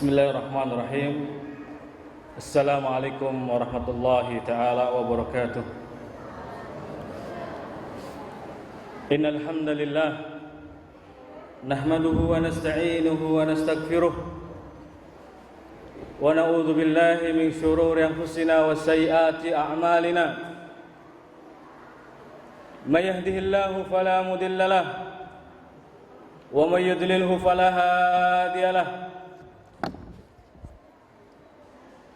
Bismillahirrahmanirrahim. Assalamualaikum warahmatullahi ta'ala wabarakatuh. Innal hamdalillah nahmaduhu wa nasta'inuhu wa nastaghfiruh wa na'udzu billahi min shururi anfusina wa sayyiati a'malina. May yahdihillahu fala mudilla lahu wa may yudlilhu fala hadiya lahu.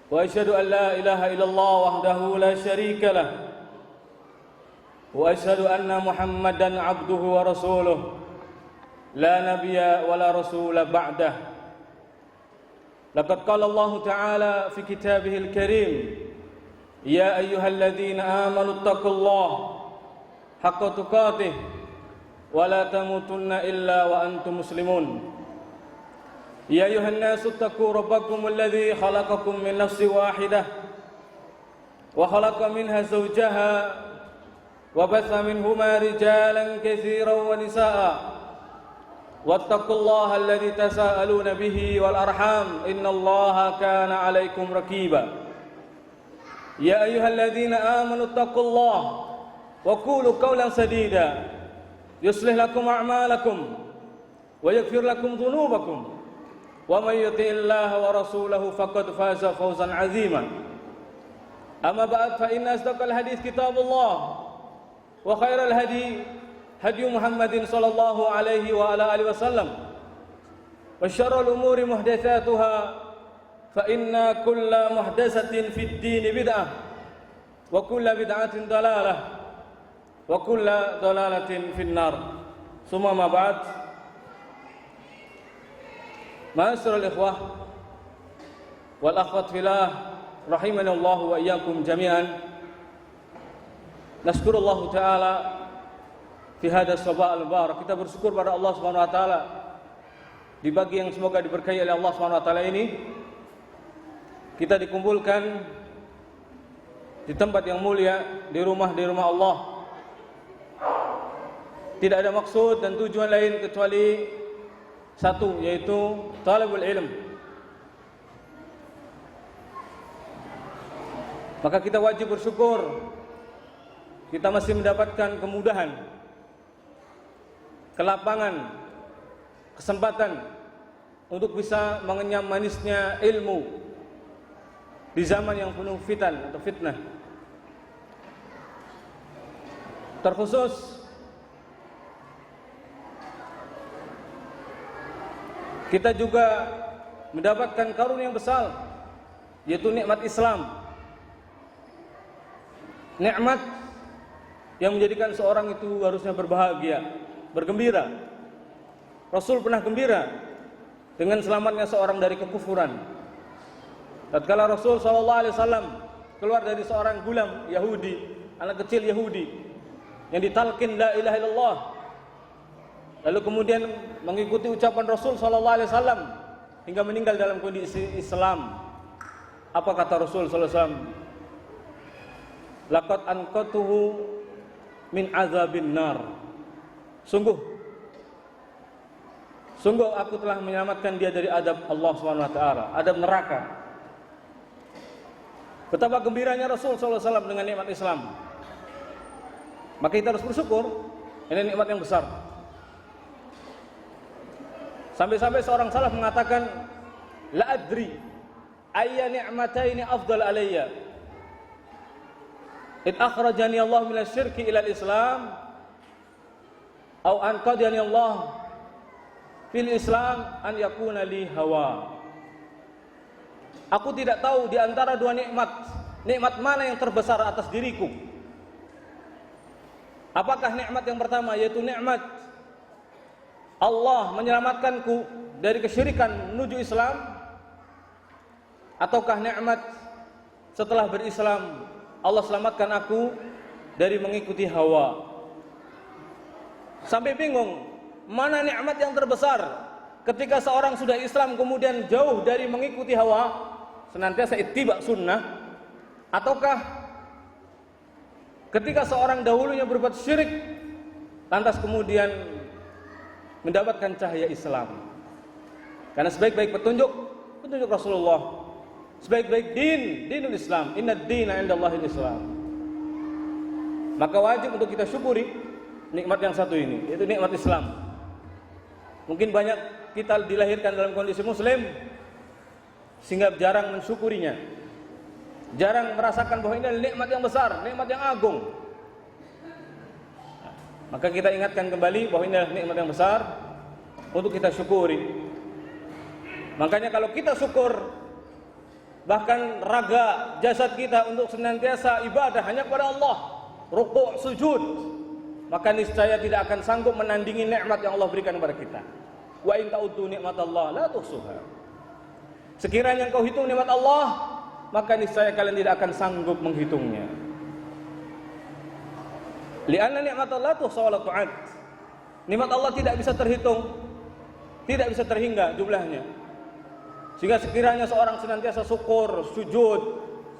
وأشهد أن لا إله إلا الله وحده لا شريك له وأشهد أن محمدا عبده ورسوله لا نبي ولا رسول بعده. لقد قال الله تعالى في كتابه الكريم يا أيها الذين آمنوا اتقوا الله حق تقاته ولا تموتن إلا وأنتم مسلمون. يا أيها الناس اتقوا ربكم الذي خلقكم من نفس واحدة وخلق منها زوجها وبث منهما رجالا كثيرا ونساء واتقوا الله الذي تساءلون به والأرحام إن الله كان عليكم رقيبا. يا أيها الذين آمنوا اتقوا الله وقولوا قولا سديدا يصلح لكم أعمالكم ويغفر لكم ذنوبكم ومن يطع الله ورسوله فقد فاز فوزا عظيما. أما بعد فإن أصدق الحديث كتاب الله وخير الهدي هدي محمد صلى الله عليه وعلى آله وسلم وشر الأمور محدثاتها فإن كل محدثة في الدين بدعة وكل بدعة ضلالة وكل ضلالة في النار. ثم ما بعد. Ma'asyiral ikhwah wal akhwat fillah rahimanallahu wa iyyakum jami'an. Nasykurullah taala fi hadzal sabah al-mubarak. Kita bersyukur pada Allah Subhanahu wa taala di pagi yang semoga diberkahi oleh Allah Subhanahu wa taala ini. Kita dikumpulkan di tempat yang mulia, di rumah Allah. Tidak ada maksud dan tujuan lain kecuali satu, yaitu talabul ilm. Maka kita wajib bersyukur kita masih mendapatkan kemudahan, kelapangan, kesempatan untuk bisa mengenyam manisnya ilmu di zaman yang penuh fitan atau fitnah. Terkhusus kita juga mendapatkan karunia yang besar, yaitu nikmat Islam. Nikmat yang menjadikan seorang itu harusnya berbahagia, bergembira. Rasul pernah gembira dengan selamatnya seorang dari kekufuran. Tatkala Rasul SAW keluar dari seorang gulam Yahudi, anak kecil Yahudi yang ditalkin la ilaha illallah, lalu kemudian mengikuti ucapan Rasul SAW hingga meninggal dalam kondisi Islam. Apa kata Rasul SAW? Laqad anqatuhu min azabin nar. Sungguh aku telah menyelamatkan dia dari adab Allah SWT, adab neraka. Betapa gembiranya Rasul SAW dengan nikmat Islam. Maka kita harus bersyukur, ini nikmat yang besar. Sampai-sampai seorang salaf mengatakan, la adri ayya ni'mataini afdal alayya, id akhrajani Allah minasy syirki ila al-islam aw anqadani Allah fil islam an yakuna li hawa. Aku tidak tahu di antara dua nikmat mana yang terbesar atas diriku. Apakah nikmat yang pertama, yaitu nikmat Allah menyelamatkanku dari kesyirikan menuju Islam, ataukah nikmat setelah berislam Allah selamatkan aku dari mengikuti hawa. Sampai bingung mana nikmat yang terbesar ketika seorang sudah Islam kemudian jauh dari mengikuti hawa, senantiasa ittiba sunnah, ataukah ketika seorang dahulunya berbuat syirik lantas kemudian mendapatkan cahaya Islam. Karena sebaik-baik petunjuk petunjuk Rasulullah. Sebaik-baik dinul Islam, inna dina indallahil Islam. Maka wajib untuk kita syukuri nikmat yang satu ini, yaitu nikmat Islam. Mungkin banyak kita dilahirkan dalam kondisi muslim sehingga jarang mensyukurinya, jarang merasakan bahwa ini adalah nikmat yang besar, nikmat yang agung. Maka kita ingatkan kembali bahwa ini adalah nikmat yang besar untuk kita syukuri. Makanya kalau kita syukur, bahkan raga jasad kita untuk senantiasa ibadah hanya kepada Allah, rukuk, sujud, maka niscaya tidak akan sanggup menandingi nikmat yang Allah berikan kepada kita. Wa in ta'uddu nikmatallah la tuhsuha. Sekiranya engkau hitung nikmat Allah, maka niscaya kalian tidak akan sanggup menghitungnya. Li'anna nikmatallah tuhsa wa la tu'ad. Nikmat Allah tidak bisa terhitung, tidak bisa terhingga jumlahnya. Sehingga sekiranya seorang senantiasa syukur, sujud,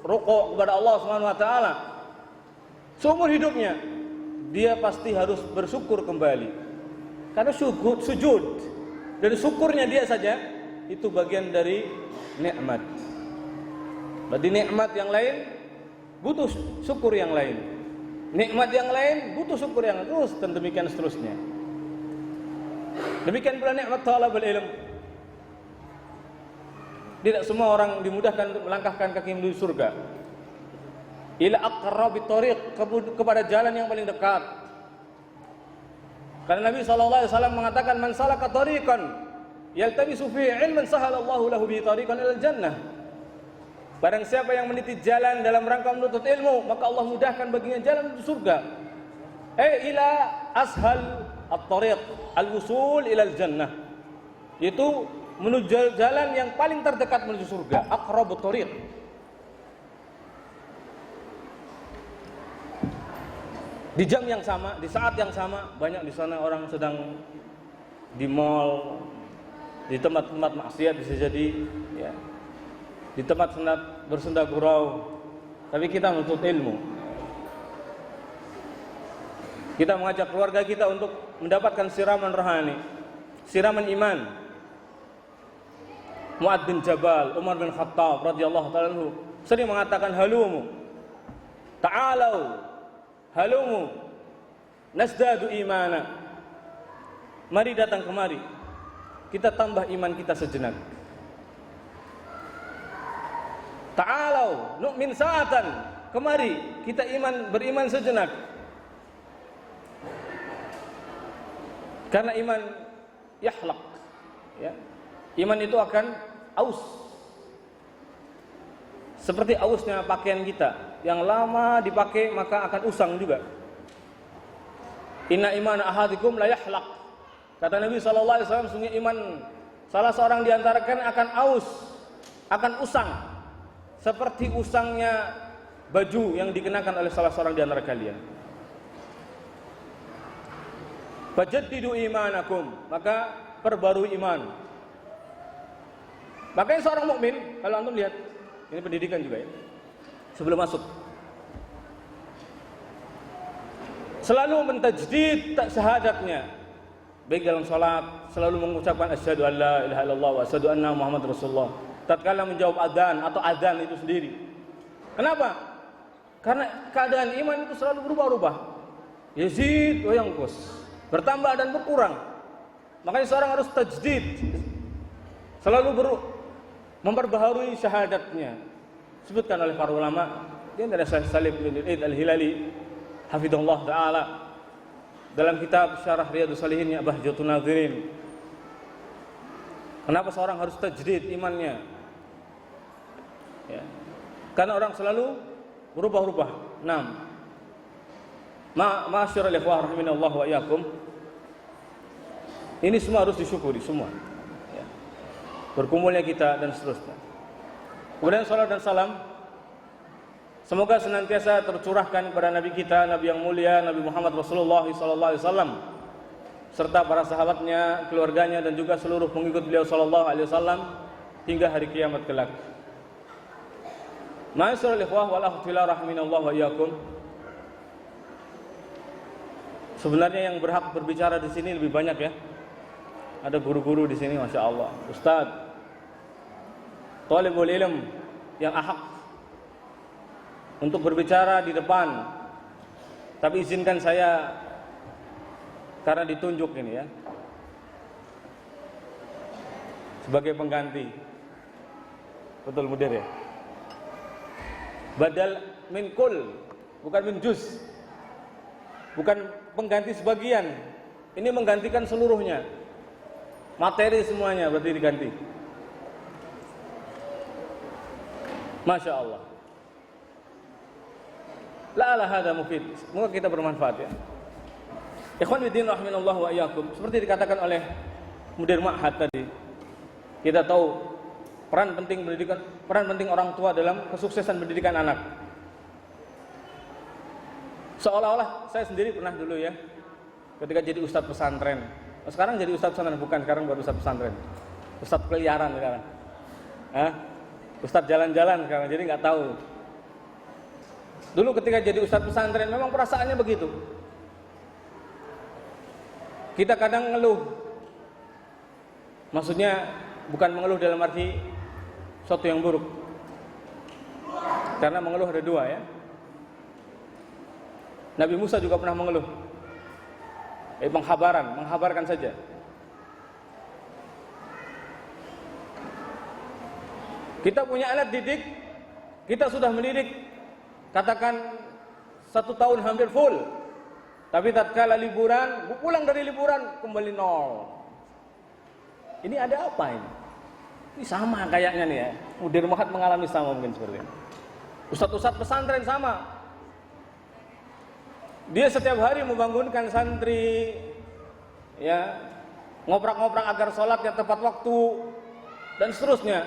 rukuk kepada Allah Subhanahu wa taala seumur hidupnya, dia pasti harus bersyukur kembali. Karena sujud dan syukurnya dia saja itu bagian dari nikmat. Berarti nikmat yang lain butuh syukur yang lain. Nikmat yang lain butuh syukur yang lain. Terus dan demikian seterusnya. Demikian pula nikmat talabul ilm. Tidak semua orang dimudahkan untuk melangkahkan kaki menuju surga. Ila aqrabit thariq, kepada jalan yang paling dekat. Karena Nabi SAW mengatakan, man salaka tariqan yaltamisu fihi ilman sahalallahu lahu bihi tariqan ilal jannah. Barang siapa yang meniti jalan dalam rangka menuntut ilmu, maka Allah mudahkan baginya jalan menuju surga. Ila ashal at-tariq, al-wusul ilal jannah. Itu menuju jalan yang paling terdekat menuju surga, aqrabut thariq. Di jam yang sama, di saat yang sama, banyak di sana orang sedang di mall, di tempat-tempat maksiat bisa jadi, ya, di tempat bersenda gurau. Tapi kita menuntut ilmu. Kita mengajak keluarga kita untuk mendapatkan siraman rohani, siraman iman. Mu'ad bin Jabal, Umar bin Khattab radhiyallahu ta'ala anhu sering mengatakan, halumu, ta'alau, halumu nasdadu imana. Mari datang kemari, kita tambah iman kita sejenak. Ta'alau nu'min sa'atan, kemari kita beriman sejenak. Karena iman yahlaq, ya. Iman itu akan aus, seperti ausnya pakaian kita, yang lama dipakai maka akan usang juga. Inna iman ahadikum la yahlaq. Kata Nabi SAW, sungguh iman salah seorang di antara kalian akan aus, akan usang, seperti usangnya baju yang dikenakan oleh salah seorang di antara kalian. Fajaddidu imanakum, maka perbarui iman. Makanya seorang mukmin, kalau antum lihat, ini pendidikan juga ya, sebelum masuk selalu mentajdid syahadatnya, baik dalam salat selalu mengucapkan asyhadu an la ilaha illallah wa asyhadu anna muhammad rasulullah tatkala menjawab adzan atau adzan itu sendiri. Kenapa? Karena keadaan iman itu selalu berubah-ubah, yazid wa yanqus, bertambah dan berkurang. Makanya seorang harus tajdid, selalu memperbaharui syahadatnya. Disebutkan oleh para ulama, dia adalah Syekh Salim bin Eid Al-Hilali hafizahullah taala dalam kitab Syarah Riyadhus Shalihin Bahjatun Nadzirin. Kenapa seorang harus tajdid imannya? Ya. Karena orang selalu berubah-ubah. Ma'asyiral ikhwah rahimanallah wa iyyakum. Ini semua harus disyukuri semua. Ya. Berkumpulnya kita dan seterusnya. Kemudian salat dan salam semoga senantiasa tercurahkan kepada Nabi kita, Nabi yang mulia, Nabi Muhammad Rasulullah SAW, serta para sahabatnya, keluarganya, dan juga seluruh pengikut beliau SAW hingga hari kiamat kelak. Ma'asyiral ikhwah wal akhwat fillah rahimanallah wa iyyakum. Sebenarnya yang berhak berbicara di sini lebih banyak ya. Ada guru-guru di sini, masya Allah, ustadz. thalibul ilm yang ahaq untuk berbicara di depan. Tapi izinkan saya karena ditunjuk ini ya sebagai pengganti. Betul mudir ya? Badal min kul, bukan min juz. Bukan pengganti sebagian. Ini menggantikan seluruhnya. Materi semuanya berarti diganti. Masya Allah. La'ala hadha mufid. Semoga kita bermanfaat ya. Ikhwan fillah rahimanallahu wa iyyakum. Seperti dikatakan oleh Mudir Ma'had tadi, kita tahu peran penting pendidikan, peran penting orang tua dalam kesuksesan pendidikan anak. Seolah-olah saya sendiri pernah dulu ya, ketika jadi ustadz pesantren. Sekarang jadi ustadz pesantren, bukan, sekarang baru ustadz pesantren. Ustadz keliaran sekarang. Ustadz jalan-jalan sekarang, jadi nggak tahu. Dulu ketika jadi ustadz pesantren memang perasaannya begitu. Kita kadang ngeluh. Maksudnya bukan mengeluh dalam arti sesuatu yang buruk. Karena mengeluh ada dua ya. Nabi Musa juga pernah mengeluh. Menghabarkan saja. Kita punya alat didik, kita sudah mendidik, katakan 1 tahun hampir full. Tapi tatkala liburan, pulang dari liburan kembali nol. Ini ada apa ini? Ini sama kayaknya nih ya. Mudir Ma'had mengalami sama mungkin seperti ini. Ustadz-ustadz pesantren sama. Dia setiap hari membangunkan santri, ya, ngoprak-ngoprak agar sholatnya tepat waktu dan seterusnya.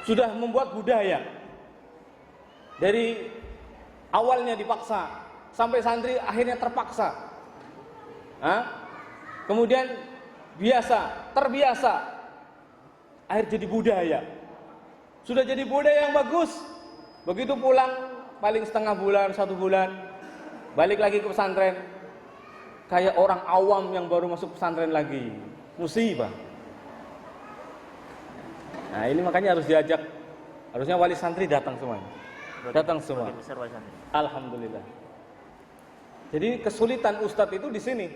Sudah membuat budaya. Dari awalnya dipaksa sampai santri akhirnya terpaksa. Kemudian terbiasa. Akhir jadi budaya. Sudah jadi budaya yang bagus. Begitu pulang paling setengah bulan, 1 bulan, balik lagi ke pesantren. Kayak orang awam yang baru masuk pesantren lagi. Musibah. Nah ini makanya harus diajak. Harusnya wali santri datang semuanya. Datang semua. Alhamdulillah. Jadi kesulitan ustadz itu di sini.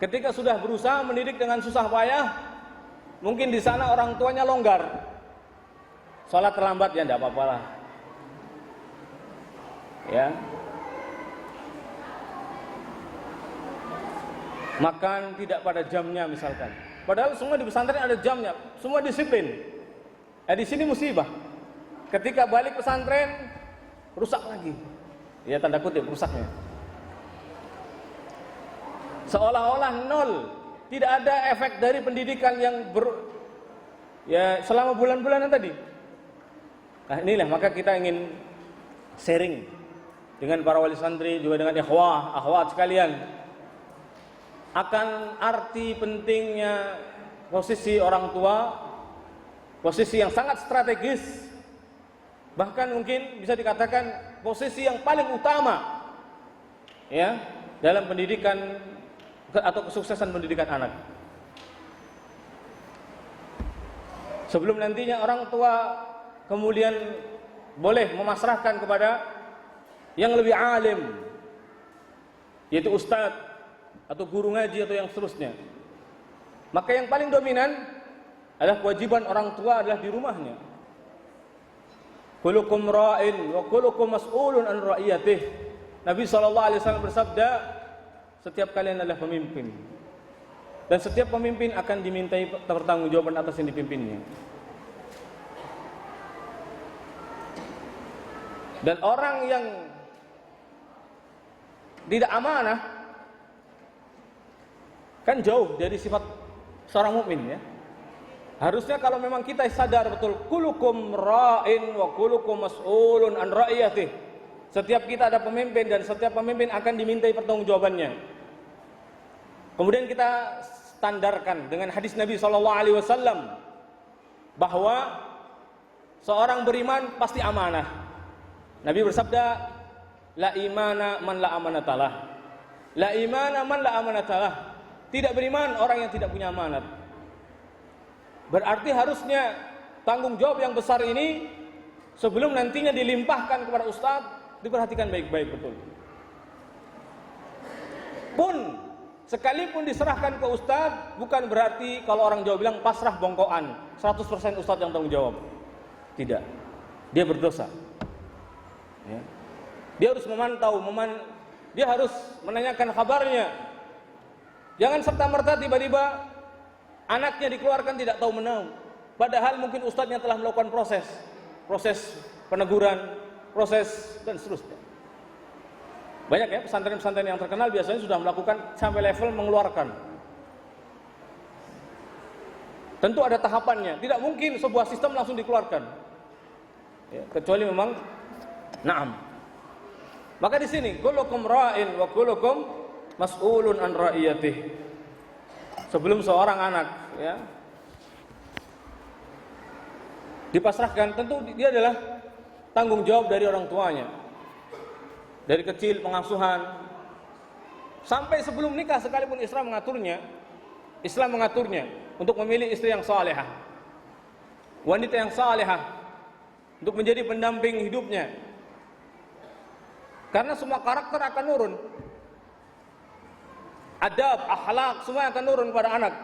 Ketika sudah berusaha mendidik dengan susah payah, mungkin di sana orang tuanya longgar. Sholat terlambat ya enggak apa-apa lah. Ya. Makan tidak pada jamnya misalkan. Padahal semua di pesantren ada jamnya, semua disiplin. Di sini musibah. Ketika balik pesantren rusak lagi. Ya tanda kutip rusaknya. Seolah-olah nol, tidak ada efek dari pendidikan yang selama bulan-bulan tadi. Nah inilah maka kita ingin sharing dengan para wali santri juga dengan akhwat sekalian akan arti pentingnya posisi orang tua, posisi yang sangat strategis. Bahkan mungkin bisa dikatakan posisi yang paling utama ya dalam pendidikan atau kesuksesan pendidikan anak. Sebelum nantinya orang tua kemudian boleh memasrahkan kepada yang lebih alim, yaitu ustadz atau guru ngaji atau yang seterusnya, maka yang paling dominan adalah kewajiban orang tua adalah di rumahnya. Kullukum ra'in wa kullukum mas'ulun an ra'iyatih. Nabi SAW bersabda, setiap kalian adalah pemimpin dan setiap pemimpin akan dimintai pertanggungjawaban atas yang dipimpinnya. Dan orang yang tidak amanah kan jauh dari sifat seorang mukmin ya. Harusnya kalau memang kita sadar betul kullukum ra'in wa kullukum mas'ulun an ra'iyatih. Setiap kita ada pemimpin dan setiap pemimpin akan dimintai pertanggungjawabannya. Kemudian kita standarkan dengan hadis Nabi SAW bahwa seorang beriman pasti amanah. Nabi bersabda, la imana man la amanatalah. La imana man la amanatalah. Tidak beriman orang yang tidak punya amanat. Berarti harusnya tanggung jawab yang besar ini sebelum nantinya dilimpahkan kepada ustadz, diperhatikan baik-baik betul. Pun sekalipun diserahkan ke ustadz, bukan berarti kalau orang Jawa bilang pasrah bongkoan, 100% ustadz yang tanggung jawab. Tidak, dia berdosa. Ya. Dia harus memantau, dia harus menanyakan kabarnya. Jangan serta-merta tiba-tiba anaknya dikeluarkan tidak tahu menahu. Padahal mungkin ustadznya telah melakukan proses peneguran, proses dan seterusnya. Banyak ya pesantren-pesantren yang terkenal biasanya sudah melakukan sampai level mengeluarkan. Tentu ada tahapannya. Tidak mungkin sebuah sistem langsung dikeluarkan. Ya, kecuali memang na'am. Maka di sini kullukum ra'in wa kullukum mas'ulun an ra'iyatih. Sebelum seorang anak ya dipasrahkan, tentu dia adalah tanggung jawab dari orang tuanya. Dari kecil pengasuhan sampai sebelum nikah sekalipun Islam mengaturnya untuk memilih istri yang salehah, wanita yang salehah untuk menjadi pendamping hidupnya. Karena semua karakter akan nurun, adab, akhlak semua akan nurun pada anak.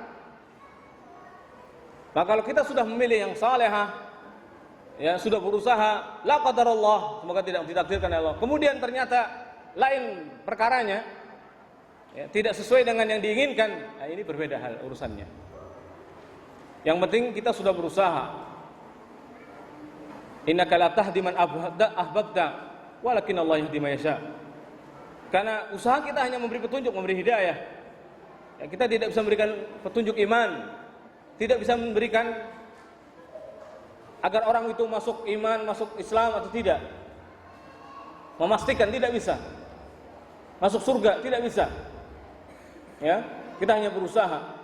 Maka kalau kita sudah memilih yang salehah, ya sudah berusaha, la qadarullah, semoga tidak ditakdirkan oleh Allah, kemudian ternyata lain perkaranya, ya, tidak sesuai dengan yang diinginkan, nah ini berbeda hal urusannya. Yang penting kita sudah berusaha. Innaka la tahdi man ahbabta walakin Allah yahdi man yasha. Karena usaha kita hanya memberi petunjuk, memberi hidayah. Ya, kita tidak bisa memberikan petunjuk iman, tidak bisa memberikan agar orang itu masuk iman, masuk Islam atau tidak. Memastikan tidak bisa. Masuk surga tidak bisa. Ya, kita hanya berusaha.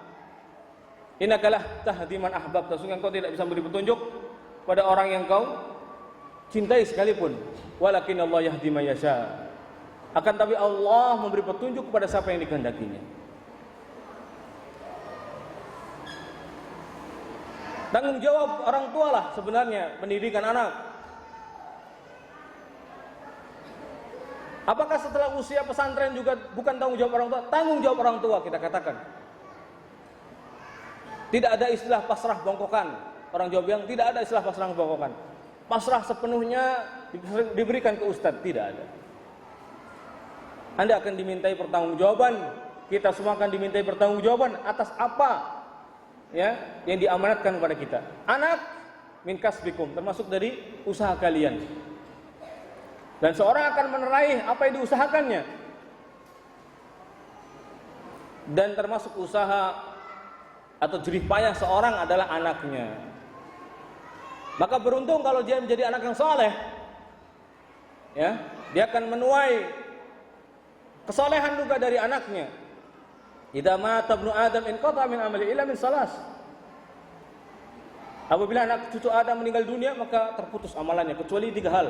Innaka la tahdi man ahbabta, sungguh engkau tidak bisa memberi petunjuk pada orang yang kau cintai sekalipun. Walakin Allah yahdi man yasha. Akan tapi Allah memberi petunjuk kepada siapa yang dikehendakinya. Tanggung jawab orang tua lah sebenarnya pendidikan anak. Apakah setelah usia pesantren juga bukan tanggung jawab orang tua? Tanggung jawab orang tua kita katakan. Tidak ada istilah pasrah bongkokan. Orang Jawa bilang tidak ada istilah pasrah bongkokan. Pasrah sepenuhnya diberikan ke ustadz, tidak ada. Anda akan dimintai pertanggungjawaban. Kita semua akan dimintai pertanggungjawaban atas apa ya yang diamanatkan kepada kita. Anak min kasbikum, termasuk dari usaha kalian. Dan seorang akan meraih apa yang diusahakannya. Dan termasuk usaha atau jerih payah seorang adalah anaknya. Maka beruntung kalau dia menjadi anak yang saleh. Ya, dia akan menuai kesalehan juga dari anaknya. Idza mata ibnu Adam inqata min amali illa min salas. Apabila anak cucu Adam meninggal dunia, maka terputus amalannya kecuali 3 hal.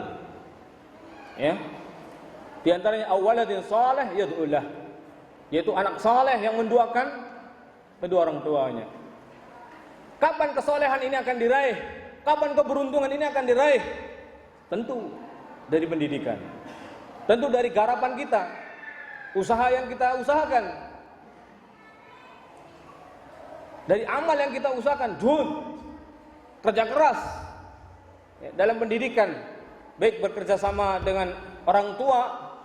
Ya. Di antaranya awaladin saleh yad'ullah, yaitu anak saleh yang mendoakan kedua orang tuanya. Kapan kesolehan ini akan diraih? Kapan keberuntungan ini akan diraih? Tentu dari pendidikan. Tentu dari garapan kita. Usaha yang kita usahakan. Dari amal yang kita usahakan, juhud, kerja keras ya, dalam pendidikan, baik bekerja sama dengan orang tua,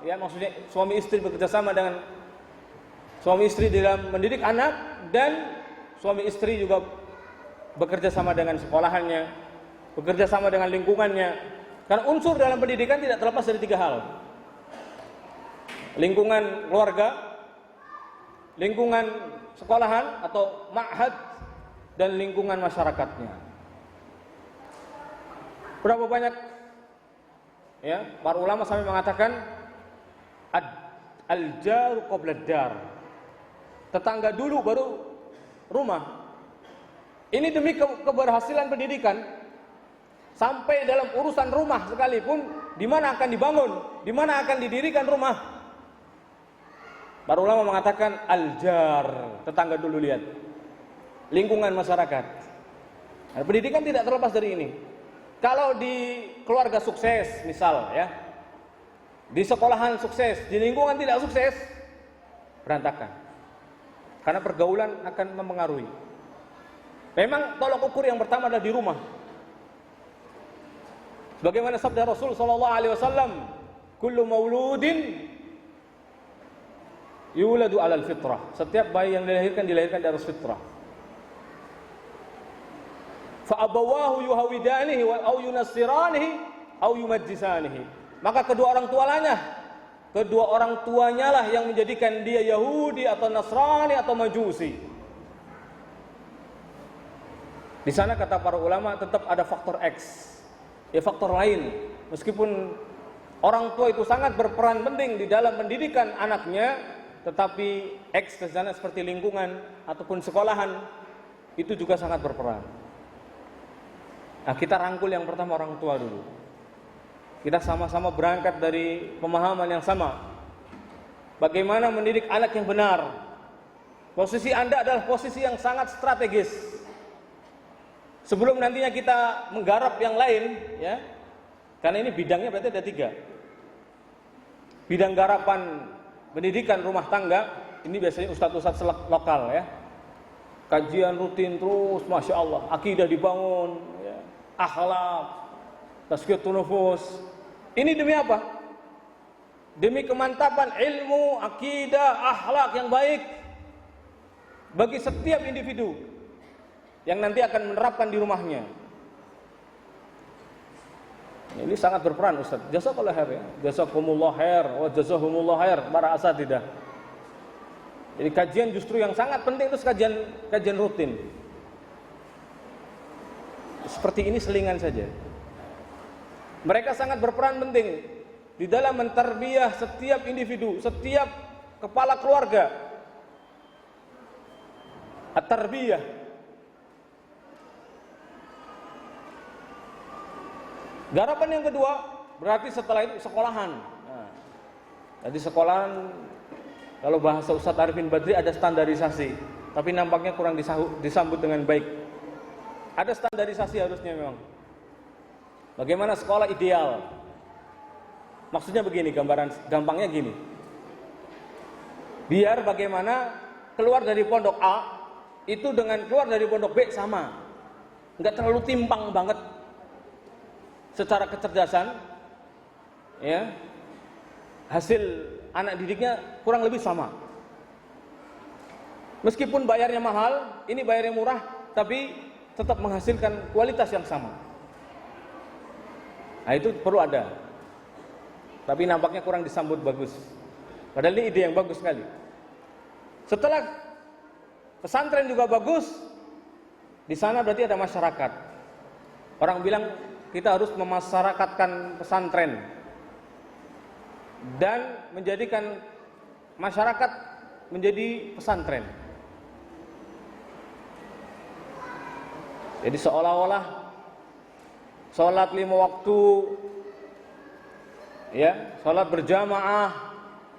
ya maksudnya suami istri bekerja sama dengan suami istri dalam mendidik anak, dan suami istri juga bekerja sama dengan sekolahannya, bekerja sama dengan lingkungannya. Karena unsur dalam pendidikan tidak terlepas dari 3 hal. Lingkungan keluarga, lingkungan sekolahan atau ma'had, dan lingkungan masyarakatnya. Berapa banyak ya para ulama sampai mengatakan al-jaru qabla ad-dar, tetangga dulu baru rumah. Ini demi keberhasilan pendidikan. Sampai dalam urusan rumah sekalipun, di mana akan dibangun, di mana akan didirikan rumah, para ulama mengatakan al-jar, tetangga dulu lihat. Lingkungan masyarakat. Nah, pendidikan tidak terlepas dari ini. Kalau di keluarga sukses, misal ya, di sekolahan sukses, di lingkungan tidak sukses, berantakan. Karena pergaulan akan mempengaruhi. Memang tolok ukur yang pertama adalah di rumah. Sebagaimana sabda Rasul sallallahu alaihi wasallam, "Kullu mauludin yuladu 'alal fitrah." Setiap bayi yang dilahirkan di atas fitrah. Fa abawahu yuhawidanihi wa au yunassiranihi au yumajjisanihi. Maka kedua orang tuanya lah yang menjadikan dia Yahudi atau Nasrani atau Majusi. Di sana kata para ulama tetap ada faktor X. Ya, faktor lain. Meskipun orang tua itu sangat berperan penting di dalam pendidikan anaknya, tetapi X di sana seperti lingkungan ataupun sekolahan itu juga sangat berperan. Nah, kita rangkul yang pertama orang tua dulu. Kita sama-sama berangkat dari pemahaman yang sama. Bagaimana mendidik anak yang benar. Posisi Anda adalah posisi yang sangat strategis. Sebelum nantinya kita menggarap yang lain, ya, karena ini bidangnya berarti ada 3. Bidang garapan pendidikan rumah tangga, ini biasanya ustadz-ustadz lokal, ya. Kajian rutin terus, masya Allah, akidah dibangun, ya. Akhlak, tazkiyatun nufus. Ini demi apa? Demi kemantapan ilmu, akidah, akhlak yang baik bagi setiap individu yang nanti akan menerapkan di rumahnya. Ini sangat berperan Ustaz. Jazakallahu khair, ya. Jazakumullah khair wa jazahumullah khair para asatidzah. Jadi kajian justru yang sangat penting itu kajian rutin. Seperti ini selingan saja. Mereka sangat berperan penting di dalam mentarbiyah setiap individu, setiap kepala keluarga. At-tarbiyah. Garapan yang kedua berarti setelah itu sekolahan. Nah, jadi sekolahan, kalau bahasa Ustadz Arifin Badri ada standarisasi, tapi nampaknya kurang disambut dengan baik. Ada standarisasi harusnya memang. Bagaimana sekolah ideal? Maksudnya begini, gampangnya gini. Biar bagaimana keluar dari pondok A itu dengan keluar dari pondok B sama. Enggak terlalu timpang banget secara kecerdasan. Ya. Hasil anak didiknya kurang lebih sama. Meskipun bayarnya mahal, ini bayarnya murah, tapi tetap menghasilkan kualitas yang sama. Nah, itu perlu ada. Tapi nampaknya kurang disambut bagus. Padahal ini ide yang bagus sekali. Setelah pesantren juga bagus, di sana berarti ada masyarakat. Orang bilang kita harus memasyarakatkan pesantren dan menjadikan masyarakat menjadi pesantren. Jadi seolah-olah sholat 5 waktu, ya, sholat berjamaah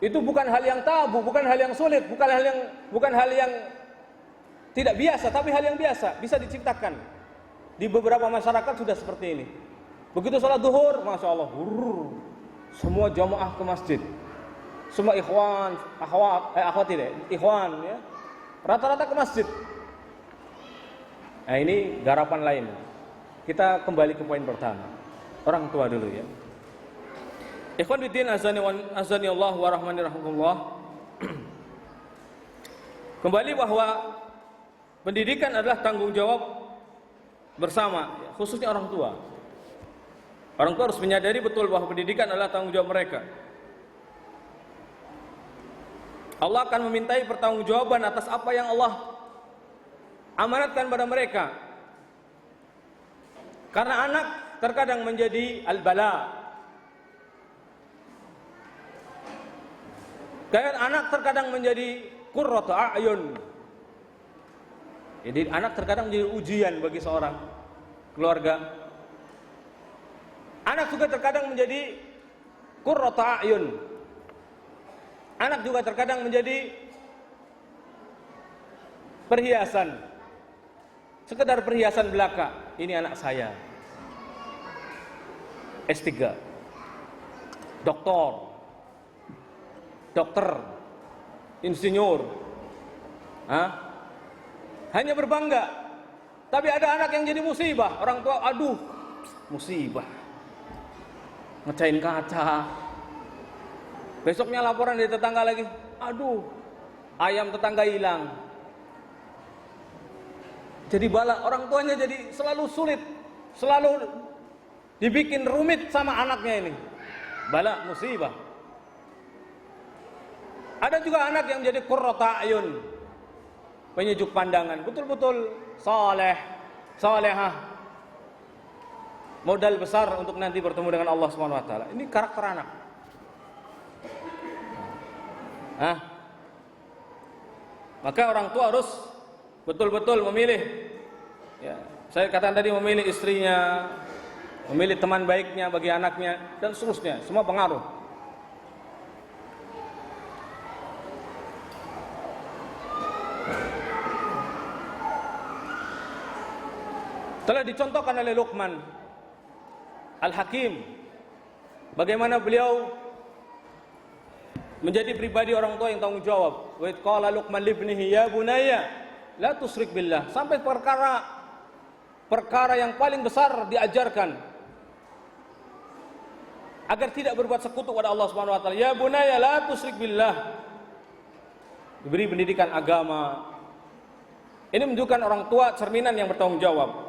itu bukan hal yang tabu, bukan hal yang sulit, bukan hal yang tidak biasa, tapi hal yang biasa, bisa diciptakan. Di beberapa masyarakat sudah seperti ini. Begitu sholat duhur, masya Allah, semua jamaah ke masjid, semua ikhwan, ikhwan, ya, rata-rata ke masjid. Nah, ini garapan lain. Kita kembali ke poin pertama. Orang tua dulu, ya. Ikhwan fiddin azani Allah wa rahmani rahmatullah. Kembali bahwa pendidikan adalah tanggung jawab bersama, khususnya orang tua. Orang tua harus menyadari betul bahwa pendidikan adalah tanggung jawab mereka. Allah akan memintai pertanggungjawaban atas apa yang Allah amanatkan pada mereka. Karena anak terkadang menjadi al-bala. Karena anak terkadang menjadi qurratu a'yun. Jadi anak terkadang menjadi ujian bagi seorang keluarga. Anak juga terkadang menjadi qurratu a'yun. Anak juga terkadang menjadi perhiasan. sekedar perhiasan belaka. Ini anak saya S3, dokter, insinyur, hanya berbangga. Tapi ada anak yang jadi musibah. Orang tua, aduh, musibah, ngecain kaca. Besoknya laporan dari tetangga lagi, aduh, ayam tetangga hilang. Jadi bala, orang tuanya jadi selalu sulit, selalu dibikin rumit sama anaknya ini. Bala, musibah. Ada juga anak yang jadi qurrata ayun, penyejuk pandangan, betul-betul saleh, salehah, modal besar untuk nanti bertemu dengan Allah Subhanahu wa taala. Ini karakter anak. Maka orang tua harus betul-betul memilih. Ya, saya katakan tadi, memilih istrinya, memilih teman baiknya bagi anaknya, dan seterusnya, semua pengaruh. Telah dicontohkan oleh Luqman Al-Hakim bagaimana beliau menjadi pribadi orang tua yang tanggung jawab. Wa id qala Luqman li ibnihi ya bunayya la tusyrik billah, sampai perkara yang paling besar diajarkan agar tidak berbuat sekutu pada Allah Subhanahu wa taala. Ya bunayya la tusyrik billah. Diberi pendidikan agama. Ini menunjukkan orang tua cerminan yang bertanggung jawab.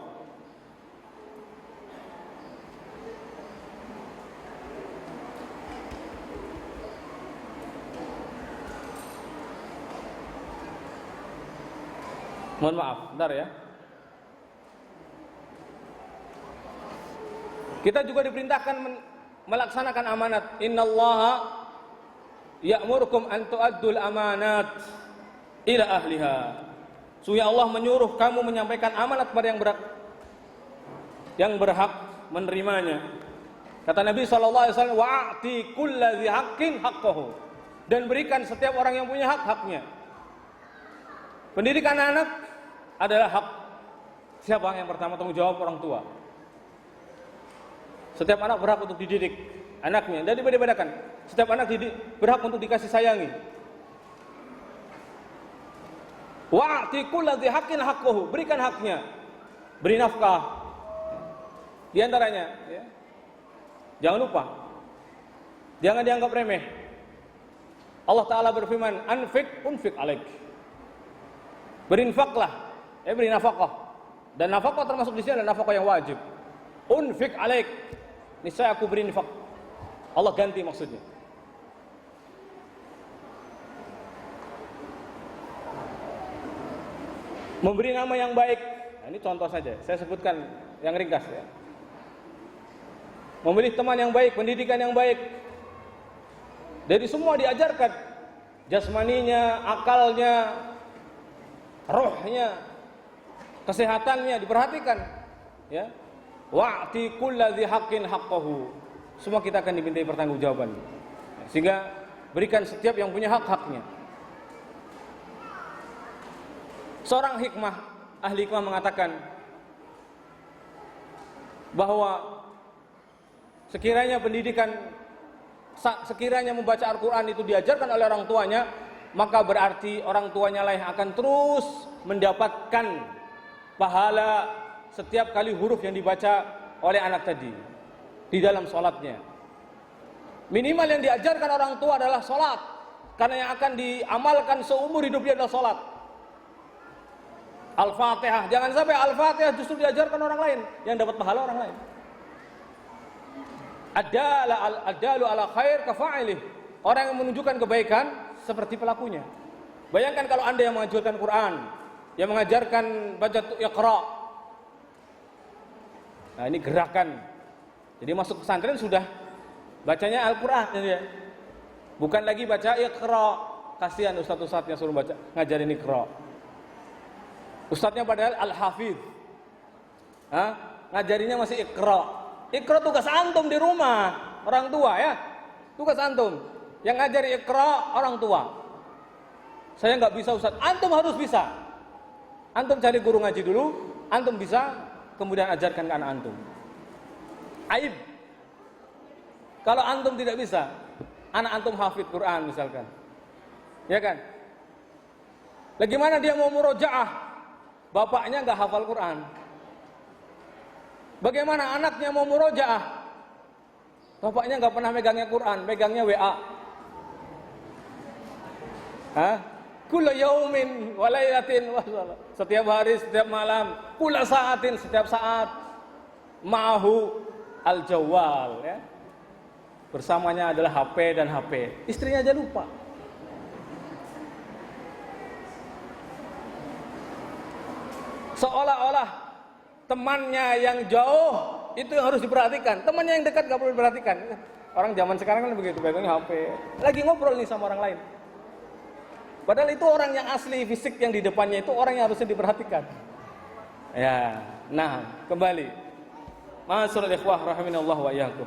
Mohon maaf, bentar ya. Kita juga diperintahkan melaksanakan amanat. Innallaha ya'murukum an tu'addul amanat ila ahliha. Sungguh Allah menyuruh kamu menyampaikan amanat kepada yang berhak menerimanya. Kata Nabi SAW, wa'ati kulladzi haqqin haqqahu, dan berikan setiap orang yang punya hak-haknya. Pendidikan anak adalah hak siapa? Yang pertama tanggung jawab orang tua. Setiap anak berhak untuk dididik anaknya, dan dibedakan. Setiap anak berhak untuk dikasih sayangi. Wa'ti kulladzi haqqin haqqahu, berikan haknya. Beri nafkah. Di antaranya, ya, jangan lupa, jangan dianggap remeh. Allah Ta'ala berfirman, anfik unfik alaik. Berinfaklah, beri nafkah. Dan nafkah termasuk di sini adalah nafkah yang wajib. Unfik alaik, niscaya aku beri infak. Allah ganti maksudnya. Memberi nama yang baik. Nah, ini contoh saja, saya sebutkan yang ringkas ya. Memilih teman yang baik, pendidikan yang baik. Dari semua diajarkan, jasmaninya, akalnya, rohnya, kesehatannya diperhatikan, ya. Wa'ti kulladzi haqqin haqqahu. Semua kita akan dimintai pertanggungjawaban. Sehingga berikan setiap yang punya hak-haknya. Seorang ahli hikmah mengatakan bahwa sekiranya membaca Al-Quran itu diajarkan oleh orang tuanya, maka berarti orang tuanya lah yang akan terus mendapatkan pahala setiap kali huruf yang dibaca oleh anak tadi di dalam sholatnya. Minimal yang diajarkan orang tua adalah sholat, karena yang akan diamalkan seumur hidupnya adalah sholat. Al-Fatihah, jangan sampai Al-Fatihah justru diajarkan orang lain yang dapat pahala orang lain. Adalu ala khair kafa'ilih, orang yang menunjukkan kebaikan seperti pelakunya. Bayangkan kalau Anda yang mengajarkan Quran, yang mengajarkan baca Iqra. Nah, ini gerakan. Jadi masuk pesantren sudah bacanya Al-Quran ya. Bukan lagi baca Iqra. Kasihan ustaz-ustaznya suruh baca ngajarin Iqra. Ustaznya padahal Al-Hafidh. Ngajarinya masih Iqra. Iqra tugas antum di rumah, orang tua ya. Tugas antum. Yang ngajari Iqra orang tua. Saya nggak bisa Ustaz. Antum harus bisa. Antum cari guru ngaji dulu, antum bisa, kemudian ajarkan ke anak antum. Aib kalau antum tidak bisa, anak antum hafid Quran misalkan, ya kan? Bagaimana dia mau murojaah, bapaknya nggak hafal Quran? Bagaimana anaknya mau murojaah, bapaknya nggak pernah megangnya Quran, megangnya WA? Kullu yaumin wa lailatin, setiap hari, setiap malam, kullu saatin, setiap saat, ma'ahu al-jawwal, ya. Bersamanya adalah HP dan HP. Istrinya aja lupa. Seolah-olah temannya yang jauh itu yang harus diperhatikan, temannya yang dekat gak perlu diperhatikan. Orang zaman sekarang kan begitu, pegangnya HP, lagi ngobrol nih sama orang lain. Padahal itu orang yang asli, fisik yang di depannya itu orang yang harusnya diperhatikan. Ya, nah kembali. Ma'asyiral ikhwah rahiminallah wa iyyakum.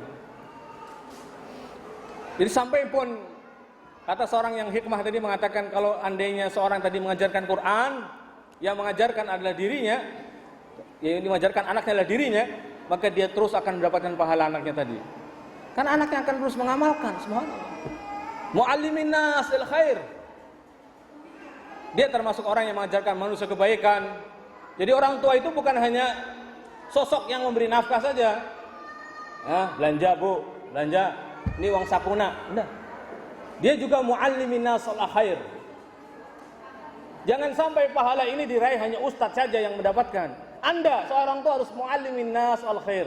Jadi sampai pun kata seorang yang hikmah tadi mengatakan, kalau andainya seorang tadi mengajarkan Quran, yang mengajarkan adalah dirinya, yang mengajarkan anaknya adalah dirinya, maka dia terus akan mendapatkan pahala anaknya tadi. Karena anaknya akan terus mengamalkan. Subhanallah. Muallimin nas lil khair. Dia termasuk orang yang mengajarkan manusia kebaikan. Jadi orang tua itu bukan hanya sosok yang memberi nafkah saja. Belanja bu, belanja, ini uang sakuna. Enggak. Dia juga muallimin nas lil khair. Jangan sampai pahala ini diraih hanya ustadz saja yang mendapatkan. Anda seorang tua harus muallimin nas al khair.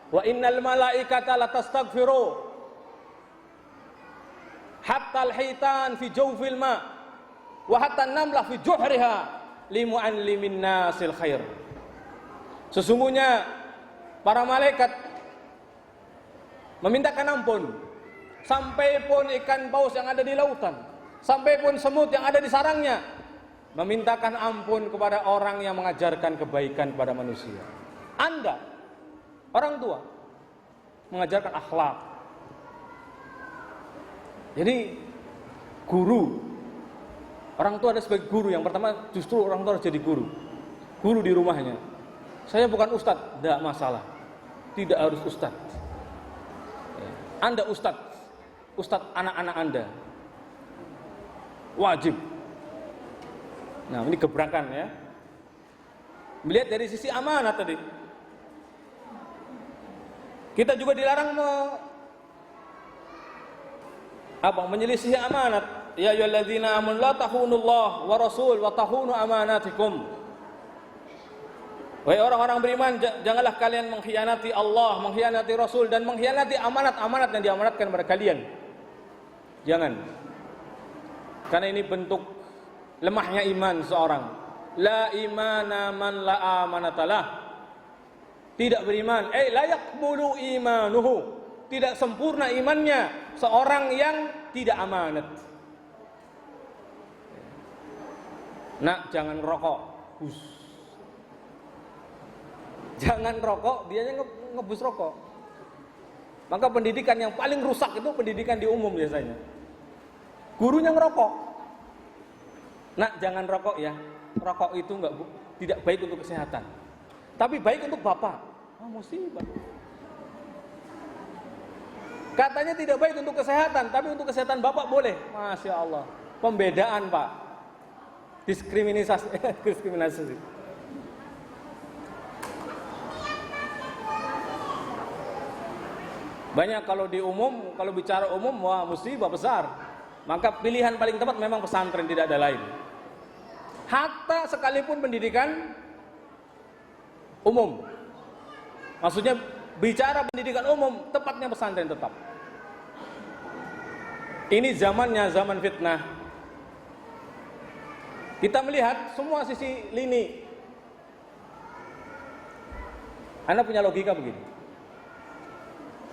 Wa innal malaikata latastaghfiru hatta al-hitan fi jawfil ma' wa hatta an-namlah fi juhriha li muallimin nasil khair. Sesungguhnya para malaikat memintakan ampun sampai pun ikan paus yang ada di lautan, sampai pun semut yang ada di sarangnya memintakan ampun kepada orang yang mengajarkan kebaikan kepada manusia. Anda, orang tua, mengajarkan akhlak. Jadi guru, orang tua ada sebagai guru. Yang pertama justru orang tua harus jadi guru. Guru di rumahnya. Saya bukan ustadz, tidak masalah. Tidak harus ustadz. Anda ustadz, ustadz anak-anak Anda. Wajib. Nah, ini gebrakan ya. Melihat dari sisi amanat tadi. Kita juga dilarang menyelisihi amanat. Ya ayyuhalladzina amanu la takhunullah wa rasul wa takhunu amanatikum. Wahai orang-orang beriman, janganlah kalian mengkhianati Allah, mengkhianati Rasul, dan mengkhianati amanat-amanat yang diamanatkan kepada kalian. Jangan. Karena ini bentuk lemahnya iman seorang. La imana man la amanatalah. Tidak beriman, la yaqbulu imanuhu. Tidak sempurna imannya seorang yang tidak amanat. Nak, jangan rokok. Jangan rokok, dianya ngebus rokok. Maka pendidikan yang paling rusak itu pendidikan di umum biasanya. Gurunya ngerokok. Nak, jangan rokok ya. Rokok itu tidak baik untuk kesehatan. Tapi baik untuk bapak. Musibah. Katanya tidak baik untuk kesehatan, tapi untuk kesehatan bapak boleh. Masya Allah. Pembedaan pak. Diskriminasi. Banyak kalau di umum, kalau bicara umum, wah musibah besar. Maka pilihan paling tepat memang pesantren, tidak ada lain. Hatta sekalipun pendidikan umum. Maksudnya bicara pendidikan umum, tepatnya pesantren tetap. Ini zamannya zaman fitnah. Kita melihat semua sisi lini. Anda punya logika begini.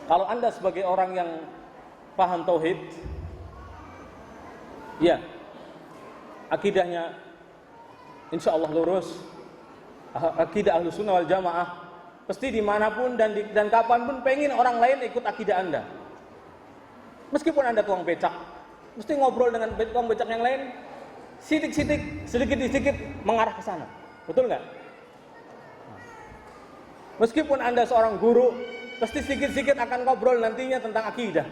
Kalau Anda sebagai orang yang paham tauhid, ya, akidahnya insya Allah lurus, akidah Ahlus Sunnah wal Jamaah, pasti dimanapun dan kapanpun pengen orang lain ikut akidah Anda. Meskipun Anda tukang becak, mesti ngobrol dengan tukang becak yang lain, sedikit-sedikit mengarah ke sana. Betul nggak? Meskipun Anda seorang guru, pasti sedikit-sedikit akan ngobrol nantinya tentang akidah.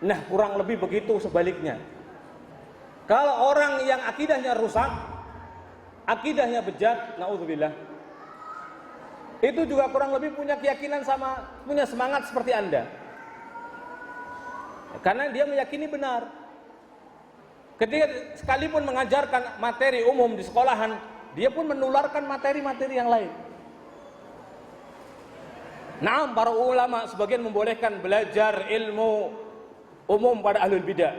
Nah, kurang lebih begitu sebaliknya. Kalau orang yang akidahnya rusak, akidahnya bejat, naudzubillah, itu juga kurang lebih punya keyakinan punya semangat seperti Anda. Karena dia meyakini benar. Ketika sekalipun mengajarkan materi umum di sekolahan, dia pun menularkan materi-materi yang lain. Nah, para ulama sebagian membolehkan belajar ilmu umum pada ahlul bidah.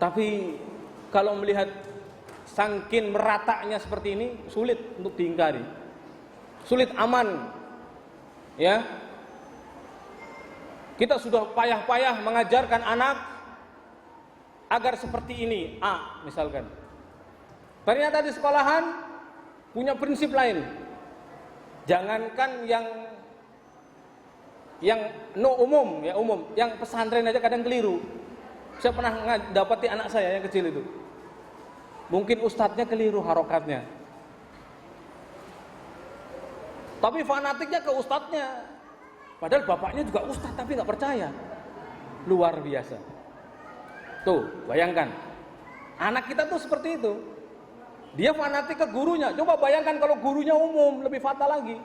Tapi kalau melihat saking meratanya seperti ini, sulit untuk diingkari. Sulit aman. Ya. Kita sudah payah-payah mengajarkan anak agar seperti ini, A misalkan. Ternyata di sekolahan punya prinsip lain. Jangankan yang umum, yang pesantren aja kadang keliru. Saya pernah dapati anak saya yang kecil itu. Mungkin ustadznya keliru harokatnya. Tapi fanatiknya ke ustadznya. Padahal bapaknya juga ustadz tapi nggak percaya. Luar biasa. Tuh, bayangkan. Anak kita tuh seperti itu. Dia fanatik ke gurunya. Coba bayangkan kalau gurunya umum, lebih fatal lagi.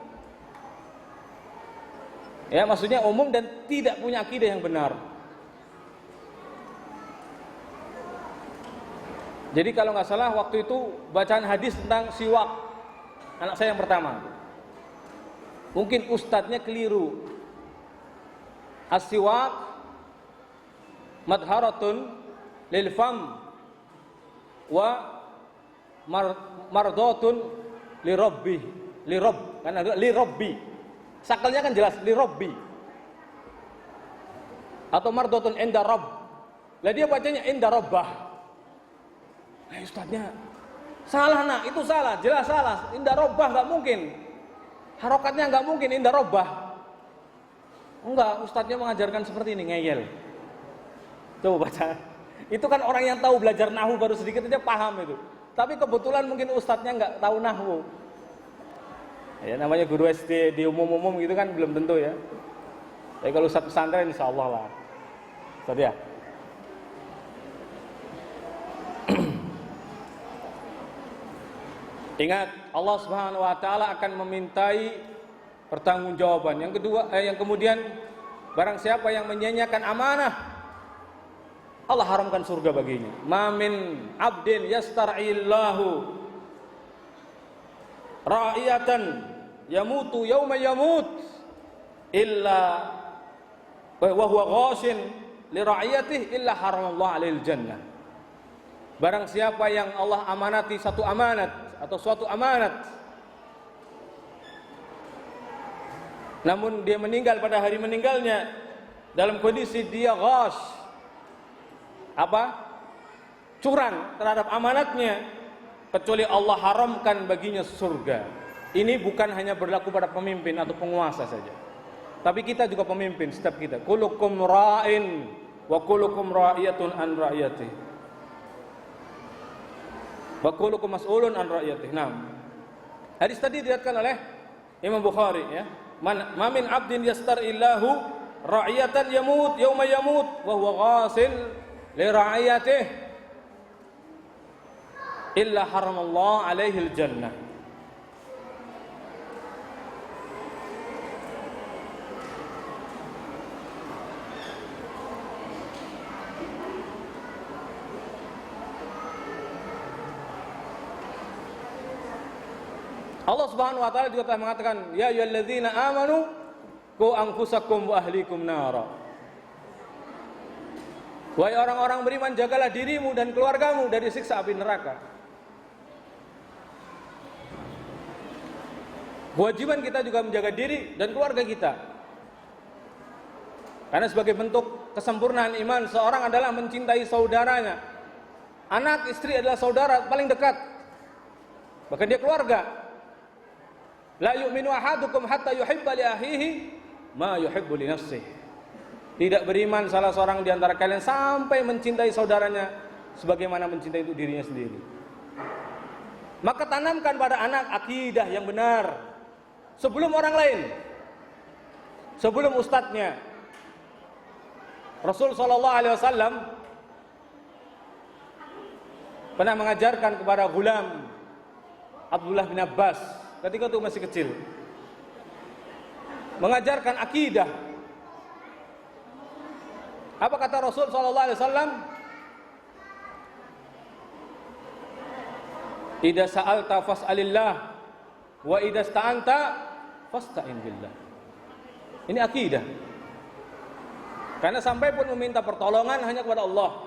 Ya, maksudnya umum dan tidak punya akidah yang benar. Jadi kalau nggak salah waktu itu bacaan hadis tentang siwak, anak saya yang pertama. Mungkin ustadznya keliru. As-siwak madharatun lil fam wa mardotun lirabbi, karena lirabbi. Sakalnya kan jelas lirabbi. Atau mardotun inda rabb. Lah dia bacanya inda rabbah. Nah, ustadznya salah, nak, itu salah, jelas salah. Inda rabbah enggak mungkin. Harokatnya enggak mungkin inda rabbah. Enggak, ustadznya mengajarkan seperti ini, ngeyel. Coba baca. Itu kan orang yang tahu belajar nahwu baru sedikit aja paham itu. Tapi kebetulan mungkin ustadznya nggak tahu nahwu. Ya, namanya guru SD di umum-umum gitu kan belum tentu ya. Tapi kalau ustadz pesantren insya Allah lah. Ustadz ya. Ingat, Allah Subhanahu wa taala akan memintai pertanggungjawaban. Yang kedua, yang kemudian barang siapa yang menyia-nyiakan amanah, Allah haramkan surga baginya. Ma min abdin yastar'illahu ra'iyatan yamutu yauma yamut illa wa huwa ghashin li ra'iyatihi illa haramallahu 'alaihil jannah. Barang siapa yang Allah amanati satu amanat atau suatu amanat, namun dia meninggal pada hari meninggalnya dalam kondisi dia ghash, curang terhadap amanatnya, kecuali Allah haramkan baginya surga. Ini bukan hanya berlaku pada pemimpin atau penguasa saja, tapi kita juga pemimpin, setiap kita. Kullukum ra'in wa kullukum ra'iyatun an ra'iyatih wa kullukum mas'ulun an ra'iyatih. Nah, hadis tadi diriwayatkan oleh Imam Bukhari ya. Ma min abdin yastar'illahu ra'iyatan yamut yauma yamut wa huwa ghasil li ra'iyatihi illa haramallahu 'alaihil jannah. Allah Subhanahu wa taala juga telah mengatakan, ya ayyuhalladzina amanu qu anfusakum wa ahlikum nara. Wahai orang-orang beriman, jagalah dirimu dan keluargamu dari siksa api neraka. Kewajiban kita juga menjaga diri dan keluarga kita. Karena sebagai bentuk kesempurnaan iman, seorang adalah mencintai saudaranya. Anak, istri adalah saudara paling dekat. Bahkan dia keluarga. La yu'minu ahadukum hatta yuhibba li akhihi ma yuhibbu li nafsihi. Tidak beriman salah seorang di antara kalian sampai mencintai saudaranya sebagaimana mencintai untuk dirinya sendiri. Maka tanamkan pada anak akidah yang benar sebelum orang lain, sebelum ustadznya. Rasul sallallahu alaihi wasallam pernah mengajarkan kepada gulam Abdullah bin Abbas ketika itu masih kecil, mengajarkan akidah. Apa kata Rasul sallallahu alaihi wasallam? Idza sa'alta fas'alillah wa idza sta'anta fasta'in billah. Ini akidah. Karena sampai pun meminta pertolongan hanya kepada Allah.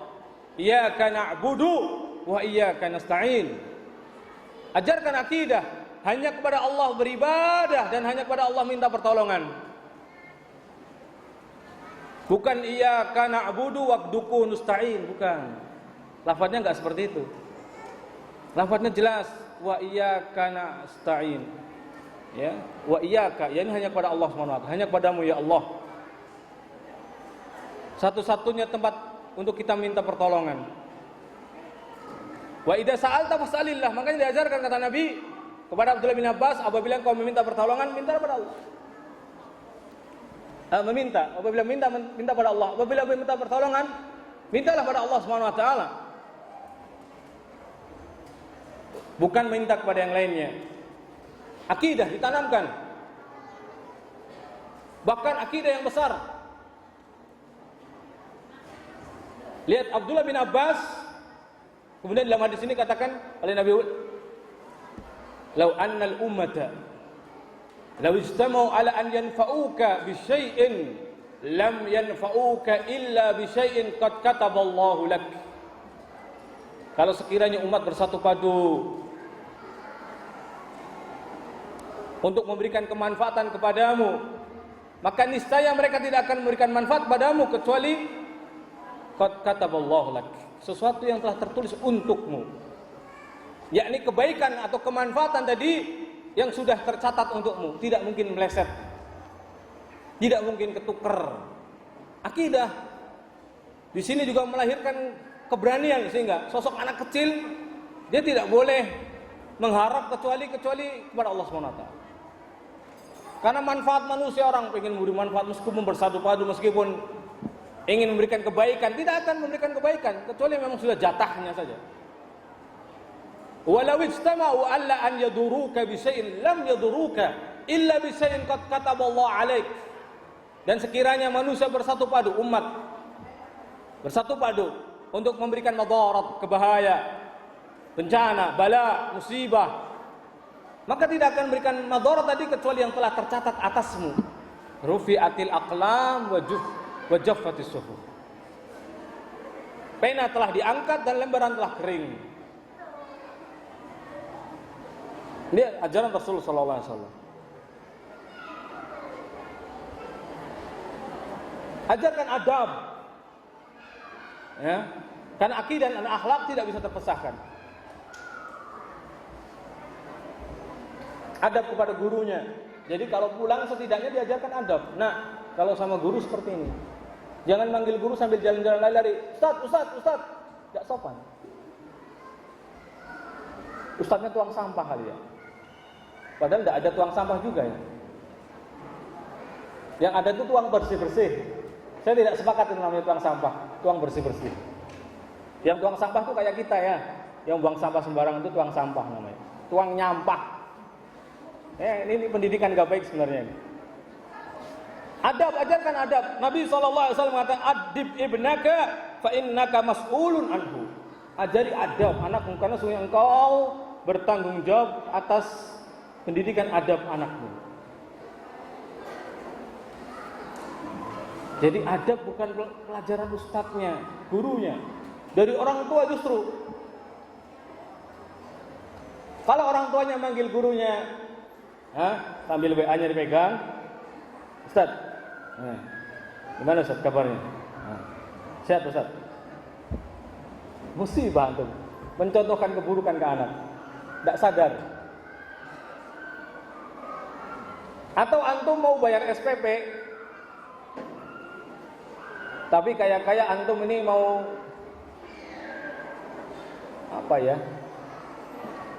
Iyyaka na'budu wa iyyaka nasta'in. Ajarkan akidah, hanya kepada Allah beribadah dan hanya kepada Allah minta pertolongan. Bukan iyyaka na'budu waqduku nasta'in, bukan. Lafadznya enggak seperti itu. Lafadznya jelas, wa iyyaka nasta'in. Ya, wa iyyaka, ya ini hanya kepada Allah Subhanahu wa taala, hanya kepadamu ya Allah. Satu-satunya tempat untuk kita minta pertolongan. Wa idza sa'alta fas'alillah, makanya diajarkan kata Nabi kepada Abdullah bin Abbas, apabila engkau meminta pertolongan, minta kepada Allah. Apabila minta pada Allah. Apabila minta pertolongan, mintalah pada Allah Subhanahu wa taala. Bukan minta kepada yang lainnya. Akidah ditanamkan. Bahkan akidah yang besar. Lihat Abdullah bin Abbas, kemudian dalam hadis ini katakan oleh Nabi, "Lau annal ummata law ijtama'u ala an yanfa'uka bi syai'in lam yanfa'uka illa bi syai'in qad kataballahu lak." Kalau sekiranya umat bersatu padu untuk memberikan kemanfaatan kepadamu, maka niscaya mereka tidak akan memberikan manfaat padamu kecuali qad kataballahu lak, sesuatu yang telah tertulis untukmu, yakni kebaikan atau kemanfaatan tadi yang sudah tercatat untukmu, tidak mungkin meleset, tidak mungkin ketuker. Akidah di sini juga melahirkan keberanian, sehingga sosok anak kecil dia tidak boleh mengharap kecuali kepada Allah SWT. Karena manfaat manusia, orang ingin memberi manfaat meskipun bersatu padu, meskipun ingin memberikan kebaikan, tidak akan memberikan kebaikan kecuali memang sudah jatahnya saja. Walau ijtama'u alla an yaduruka bi syai'in lam yaduruka illa bi syai'in qad kataballahu 'alaik. Dan sekiranya manusia bersatu padu, umat bersatu padu untuk memberikan madarat, kebahaya, bencana, bala, musibah, maka tidak akan memberikan madarat tadi kecuali yang telah tercatat atasmu. Rufi'atil aqlam wa jaffatis suhuf. Pena telah diangkat dan lembaran telah kering. Ini ajaran Rasulullah sallallahu alaihi wasallam. Ajarkan adab. Ya. Karena akidah dan akhlak tidak bisa terpisahkan. Adab kepada gurunya. Jadi kalau pulang setidaknya diajarkan adab. Nah, kalau sama guru seperti ini, jangan manggil guru sambil jalan-jalan lari-lari. Ustaz. Tidak sopan. Ustaznya tuang sampah kali ya. Padahal tidak ada tuang sampah juga ya. Yang ada itu tuang bersih-bersih. Saya tidak sepakat dengan namanya tuang sampah, tuang bersih-bersih. Yang tuang sampah itu kayak kita ya. Yang buang sampah sembarangan itu tuang sampah namanya. Tuang nyampah. Ini pendidikan gak baik sebenarnya ini. Adab, ajarkan adab. Nabi SAW mengatakan, adib ibnaka fa innaka mas'ulun anhu. Ajari adab anakmu, karena sungguh engkau bertanggung jawab atas pendidikan adab anakmu. Jadi adab bukan pelajaran ustadznya, gurunya, dari orang tua justru. Kalau orang tuanya manggil gurunya, sambil WA-nya dipegang, Ustaz, gimana Ustaz kabarnya? Sehat Ustaz? Musibah antum, mencontohkan keburukan ke anak, tidak sadar. Atau antum mau bayar SPP, tapi kayak antum ini mau apa ya?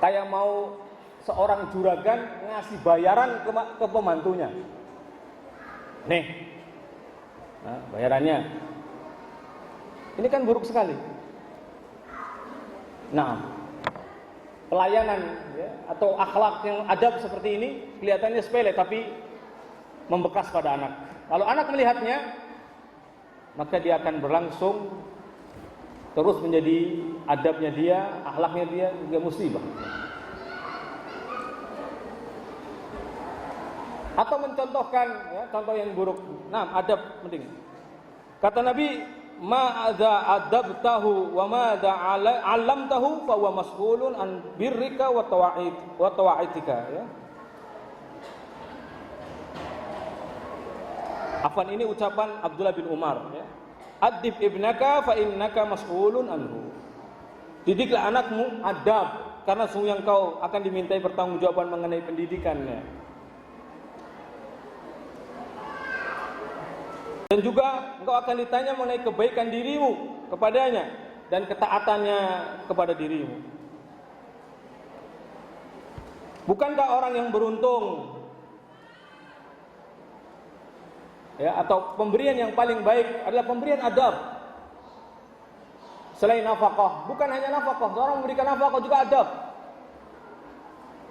Kayak mau seorang juragan ngasih bayaran ke pembantunya. Nih, nah, bayarannya. Ini kan buruk sekali. Nah, pelayanan ya, atau akhlak yang adab seperti ini kelihatannya sepele tapi membekas pada anak. Kalau anak melihatnya, maka dia akan berlangsung terus menjadi adabnya dia, akhlaknya dia juga musibah. Atau mencontohkan ya, contoh yang buruk. Nah, adab penting. Kata Nabi, ma'adza adabtahu wa ma'adza 'allamtahu fa huwa mas'ulun an birrika wa tawa'itika ya. Afan ini ucapan Abdullah bin Umar ya. Adib ibnaka fa innaka mas'ulun anhu. Didiklah anakmu adab karena sungguh engkau akan dimintai pertanggungjawaban mengenai pendidikannya. Dan juga engkau akan ditanya mengenai kebaikan dirimu kepadanya dan ketaatannya kepada dirimu. Bukankah orang yang beruntung ya, atau pemberian yang paling baik adalah pemberian adab? Selain nafkah, bukan hanya nafkah, seorang memberikan nafkah juga adab.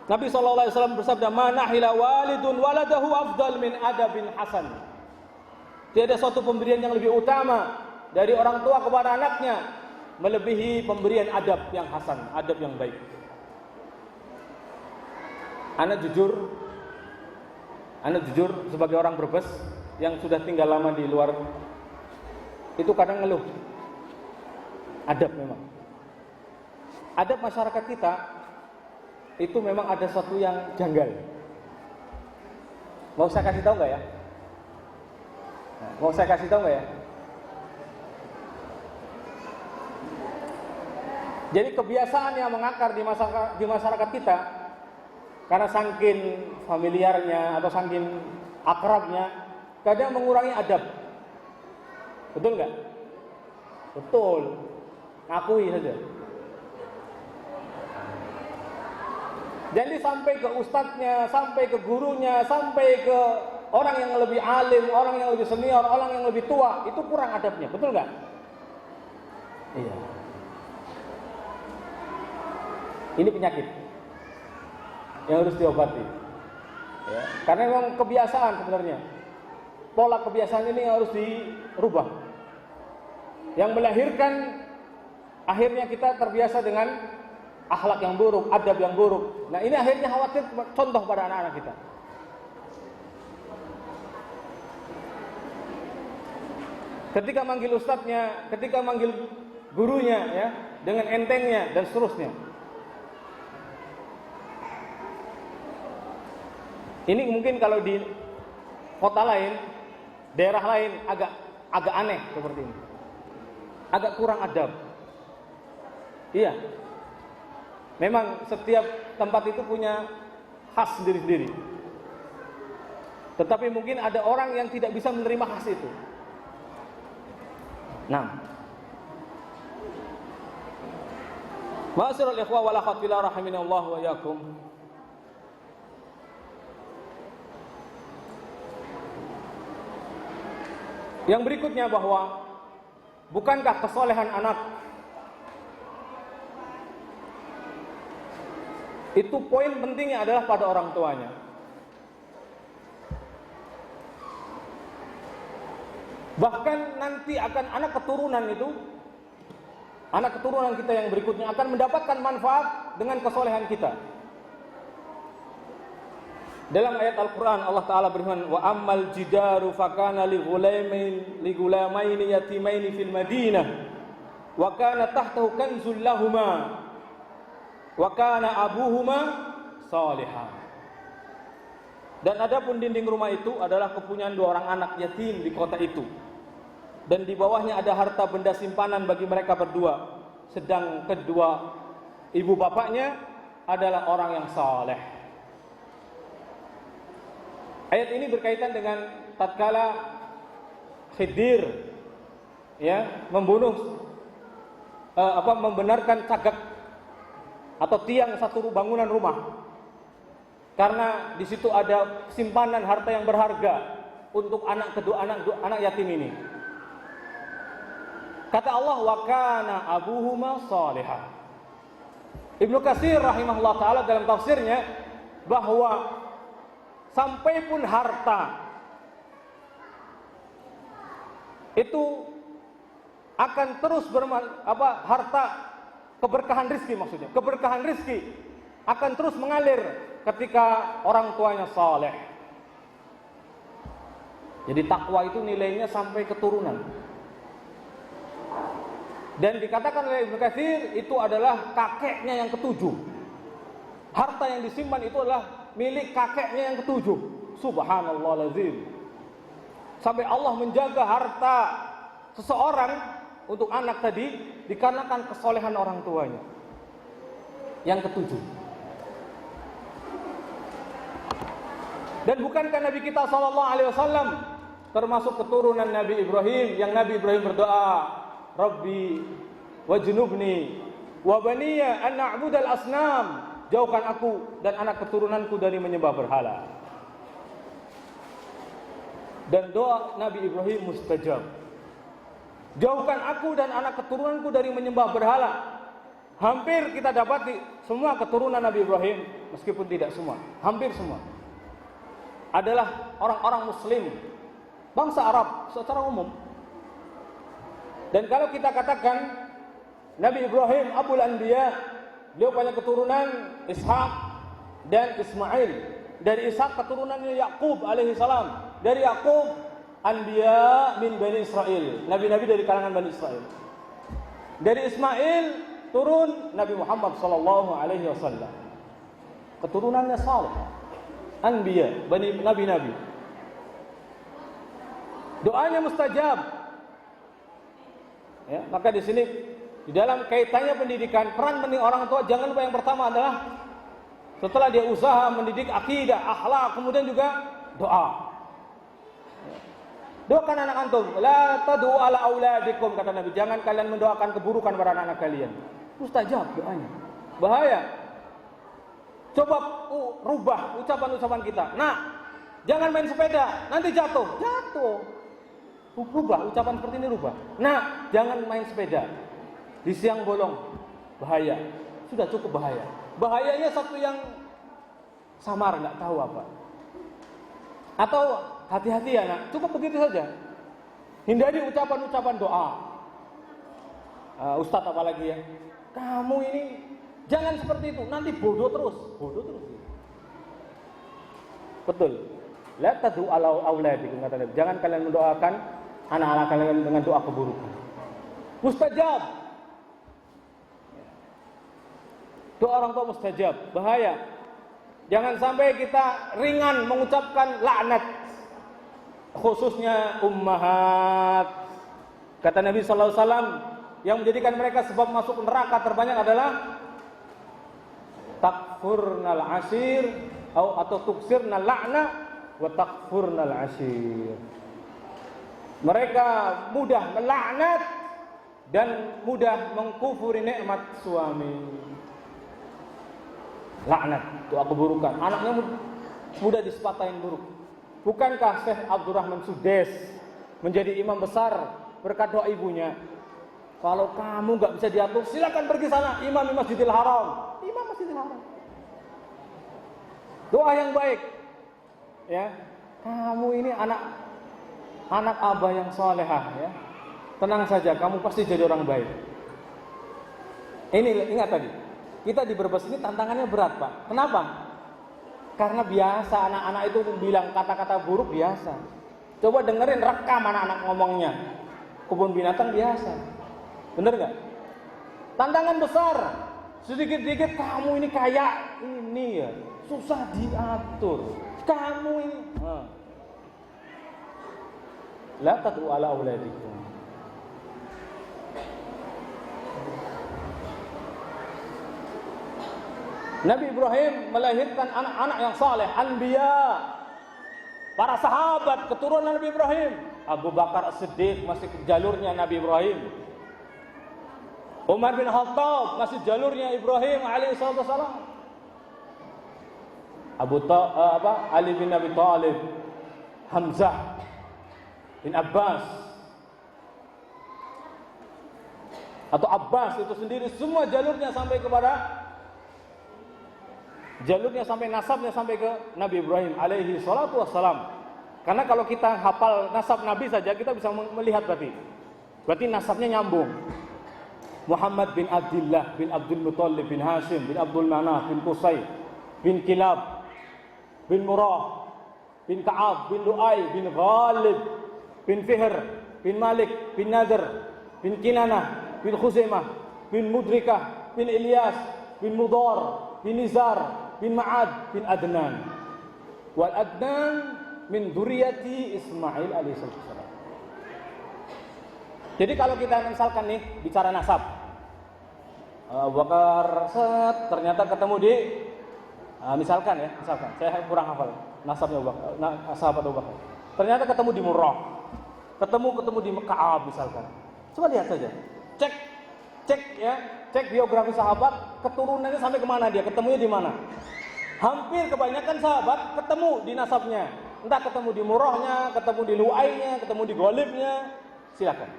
Nabi SAW bersabda, "Manahila walidun waladahu afdal min adabin hasan." Tiada suatu pemberian yang lebih utama dari orang tua kepada anaknya melebihi pemberian adab yang hasan, adab yang baik. Anak jujur sebagai orang Brebes yang sudah tinggal lama di luar, itu kadang ngeluh. Adab memang. Adab masyarakat kita itu memang ada sesuatu yang janggal. Mau saya kasih tahu nggak ya? Mau saya kasih tahu nggak ya? Jadi kebiasaan yang mengakar di masyarakat kita karena saking familiarnya atau saking akrabnya, kadang mengurangi adab. Betul nggak? Betul. Ngakui saja. Jadi sampai ke ustadznya, sampai ke gurunya, sampai ke orang yang lebih alim, orang yang lebih senior, orang yang lebih tua, itu kurang adabnya, betul nggak? Iya. Ini penyakit yang harus diobati. Ya. Karena memang kebiasaan sebenarnya. Pola kebiasaan ini harus dirubah. Yang melahirkan akhirnya kita terbiasa dengan akhlak yang buruk, adab yang buruk. Nah, ini akhirnya khawatir contoh pada anak-anak kita. Ketika manggil ustadznya, ketika manggil gurunya ya, dengan entengnya dan seterusnya. Ini mungkin kalau di kota lain, daerah lain agak aneh seperti ini. Agak kurang adab. Iya. Memang setiap tempat itu punya khas sendiri-sendiri. Tetapi mungkin ada orang yang tidak bisa menerima khas itu. Nah, ma'asyiral ikhwah wal akhwat fillah rahimanallahu wa iyyakum. Yang berikutnya bahwa bukankah kesolehan anak itu poin pentingnya adalah pada orang tuanya. Bahkan nanti akan anak keturunan kita yang berikutnya akan mendapatkan manfaat dengan kesolehan kita. Dalam ayat Al-Quran Allah Ta'ala berfirman, wa ammal jidaru fakana li gulamaini yatimaini fil madinah wa kana tahtahu kanzul lahuma wa kana abuhuma salihah. Dan adapun dinding rumah itu adalah kepunyaan dua orang anak yatim di kota itu. Dan di bawahnya ada harta benda simpanan bagi mereka berdua. Sedang kedua ibu bapaknya adalah orang yang saleh. Ayat ini berkaitan dengan tatkala Khidir membenarkan cagak atau tiang satu bangunan rumah. Karena di situ ada simpanan harta yang berharga untuk anak yatim ini. Kata Allah, wa kana abuhuma salihah. Ibnu Katsir rahimahullah taala dalam tafsirnya bahwa sampai pun harta itu akan terus harta keberkahan rizki, maksudnya keberkahan rizki akan terus mengalir ketika orang tuanya saleh. Jadi takwa itu nilainya sampai keturunan. Dan dikatakan oleh Ibnu Katsir itu adalah kakeknya yang ketujuh. Harta yang disimpan itu adalah milik kakeknya yang ketujuh. Subhanallah lazim. Sampai Allah menjaga harta seseorang untuk anak tadi dikarenakan kesolehan orang tuanya yang ketujuh. Dan bukankah Nabi kita SAW termasuk keturunan Nabi Ibrahim, yang Nabi Ibrahim berdoa, Rabbi wajnubni wa baniya an na'budal asnam, jauhkan aku dan anak keturunanku dari menyembah berhala. Dan doa Nabi Ibrahim mustajab. Jauhkan aku dan anak keturunanku dari menyembah berhala. Hampir kita dapati semua keturunan Nabi Ibrahim, meskipun tidak semua, hampir semua adalah orang-orang muslim, bangsa Arab secara umum. Dan kalau kita katakan Nabi Ibrahim Abul Anbiya, beliau punya keturunan Ishak dan Ismail. Dari Ishak keturunannya Yakub alaihi salam. Dari Yakub Anbiya min Bani Israel, nabi-nabi dari kalangan Bani Israel. Dari Ismail turun Nabi Muhammad sallallahu alaihi wasallam. Keturunannya saleh. Anbiya, nabi-nabi. Doanya mustajab. Ya, maka di sini di dalam kaitannya pendidikan, peran pendidik orang tua jangan lupa yang pertama adalah setelah dia usaha mendidik akidah, akhlak, kemudian juga doa. Doakan anak antum, la tad'u ala auladikum, kata Nabi, jangan kalian mendoakan keburukan pada anak-anak kalian. Mustajab doanya. Bahaya. Coba rubah ucapan-ucapan kita. Nah, jangan main sepeda, nanti jatuh. Rubah ucapan seperti ini, rubah. Nah, jangan main sepeda di siang bolong, bahaya. Sudah cukup bahaya. Bahayanya satu yang samar, nggak tahu apa. Atau hati-hati ya nak, cukup begitu saja. Hindari ucapan-ucapan doa. Ustadz apalagi ya, kamu ini jangan seperti itu, nanti bodoh terus. Betul. La tad'u ala auladikum, kata Nabi. Jangan kalian mendoakan anak-anak kalian dengan doa keburukan. Mustajab. Doa orang tua mustajab, bahaya. Jangan sampai kita ringan mengucapkan laknat, khususnya ummahat. Kata Nabi sallallahu alaihi wasallam, yang menjadikan mereka sebab masuk neraka terbanyak adalah takfurnal ashir atau tuksirnal la'na wa takfurnal ashir. Mereka mudah melaknat dan mudah mengkufuri nikmat suami. Laknat, doa keburukan. Anaknya mudah disepatahin buruk. Bukankah Syekh Abdurrahman Sudes menjadi imam besar berkat doa ibunya? Kalau kamu nggak bisa diatur, silakan pergi sana, imam di Masjidil Haram. Imam Masjidil Haram. Doa yang baik. Ya, kamu ini anak abah yang salehah, ya. Tenang saja, kamu pasti jadi orang baik. Ini ingat tadi, kita di Brebes ini tantangannya berat, Pak. Kenapa? Karena biasa anak-anak itu bilang kata-kata buruk biasa. Coba dengerin rekam anak-anak ngomongnya. Kebun binatang biasa. Bener gak? Tantangan besar. Sedikit-sedikit kamu ini kayak ini ya, susah diatur. Kamu ini la tad'u ala auladikum. Nabi Ibrahim melahirkan anak-anak yang saleh, anbiya. Para sahabat keturunan Nabi Ibrahim. Abu Bakar As-Siddiq masih jalurnya Nabi Ibrahim. Umar bin Khattab masih jalurnya Ibrahim alaihissalam. Ali bin Abi Thalib, Hamzah bin Abbas, atau Abbas itu sendiri, semua jalurnya sampai nasabnya sampai ke Nabi Ibrahim alaihi salatu wassalam. Karena kalau kita hafal nasab Nabi saja kita bisa melihat berarti nasabnya nyambung. Muhammad bin Abdullah bin Abdul Muttalib bin Hashim bin Abdul Manaf bin Qusay bin Kilab bin Murrah bin Ka'ab bin Lu'ay bin Ghalib bin Fihr bin Malik bin Nadr bin Kinanah bin Khuzaimah bin Mudrikah bin Ilyas bin Mudar bin Nizar bin Ma'ad bin Adnan. Wal Adnan min dzurriyyati Ismail alaihissalam. Jadi kalau kita misalkan nih bicara nasab, Abu Bakar ternyata ketemu di misalkan saya kurang hafal nasabnya sahabat Abu Bakar. Ternyata ketemu di Murrah, ketemu di Ka'ab misalkan. Coba lihat saja, cek biografi sahabat, keturunannya sampai kemana dia, ketemunya di mana. Hampir kebanyakan sahabat ketemu di nasabnya, entah ketemu di Murrahnya, ketemu di Lu'ainya, ketemu di Ghalibnya, silakan.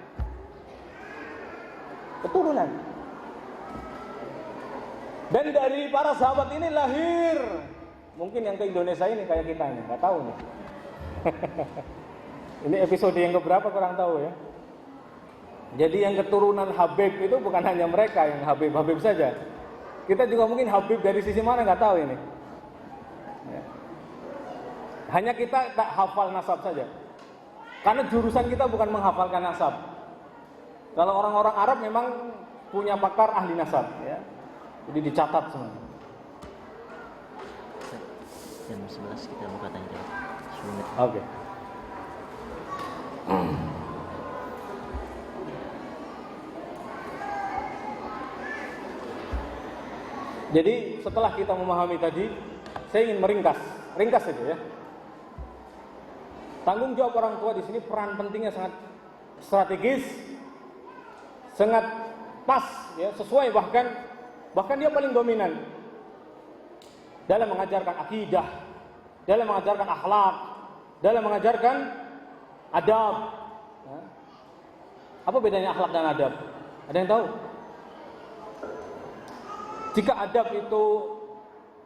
Keturunan. Dan dari para sahabat ini lahir, mungkin yang ke Indonesia ini kayak kita ini, nggak tahu nih. Ini episode yang keberapa kurang tahu ya. Jadi yang keturunan Habib itu bukan hanya mereka yang Habib saja. Kita juga mungkin Habib dari sisi mana nggak tahu ini. Ya. Hanya kita tak hafal nasab saja. Karena jurusan kita bukan menghafalkan nasab. Kalau orang-orang Arab memang punya pakar ahli nasab, ya. Jadi dicatat semua. Jam 11 kita buka tanya jawab. Oke. Jadi setelah kita memahami tadi, saya ingin ringkas saja ya. Tanggung jawab orang tua di sini peran pentingnya sangat strategis, sangat pas, ya, sesuai bahkan dia paling dominan dalam mengajarkan akidah, dalam mengajarkan akhlak, dalam mengajarkan adab. Apa bedanya akhlak dan adab? Ada yang tahu? Jika adab itu,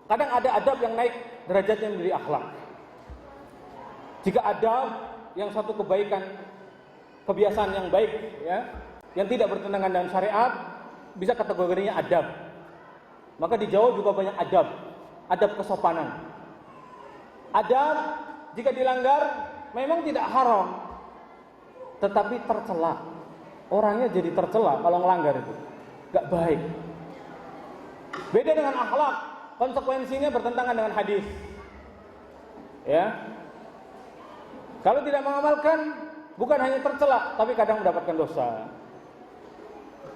kadang ada adab yang naik derajatnya menjadi akhlak. Jika adab yang satu kebaikan, kebiasaan yang baik, ya, yang tidak bertentangan dengan syariat, bisa kategorinya adab. Maka di Jawa juga banyak adab kesopanan. Adab jika dilanggar memang tidak haram, tetapi tercela. Orangnya jadi tercela kalau melanggar itu, gak baik. Beda dengan akhlak, konsekuensinya bertentangan dengan hadis. Ya, kalau tidak mengamalkan, bukan hanya tercela, tapi kadang mendapatkan dosa.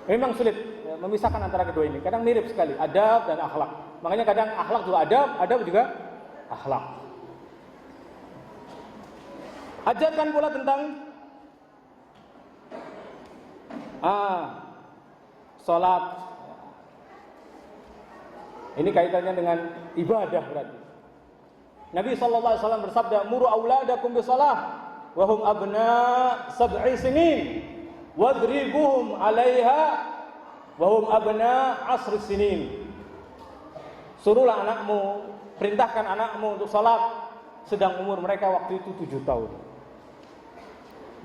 Memang sulit ya, memisahkan antara kedua ini. Kadang mirip sekali, adab dan akhlak. Makanya kadang akhlak juga adab juga akhlak. Ajarkan pula tentang salat. Ini kaitannya dengan ibadah berarti. Nabi SAW bersabda, "Muru auladakum bisalah wa hum abna sab'i sinin wadribuhum 'alaiha wa hum abna 'ashri sinin." Suruhlah anakmu, perintahkan anakmu untuk salat sedang umur mereka waktu itu 7 tahun.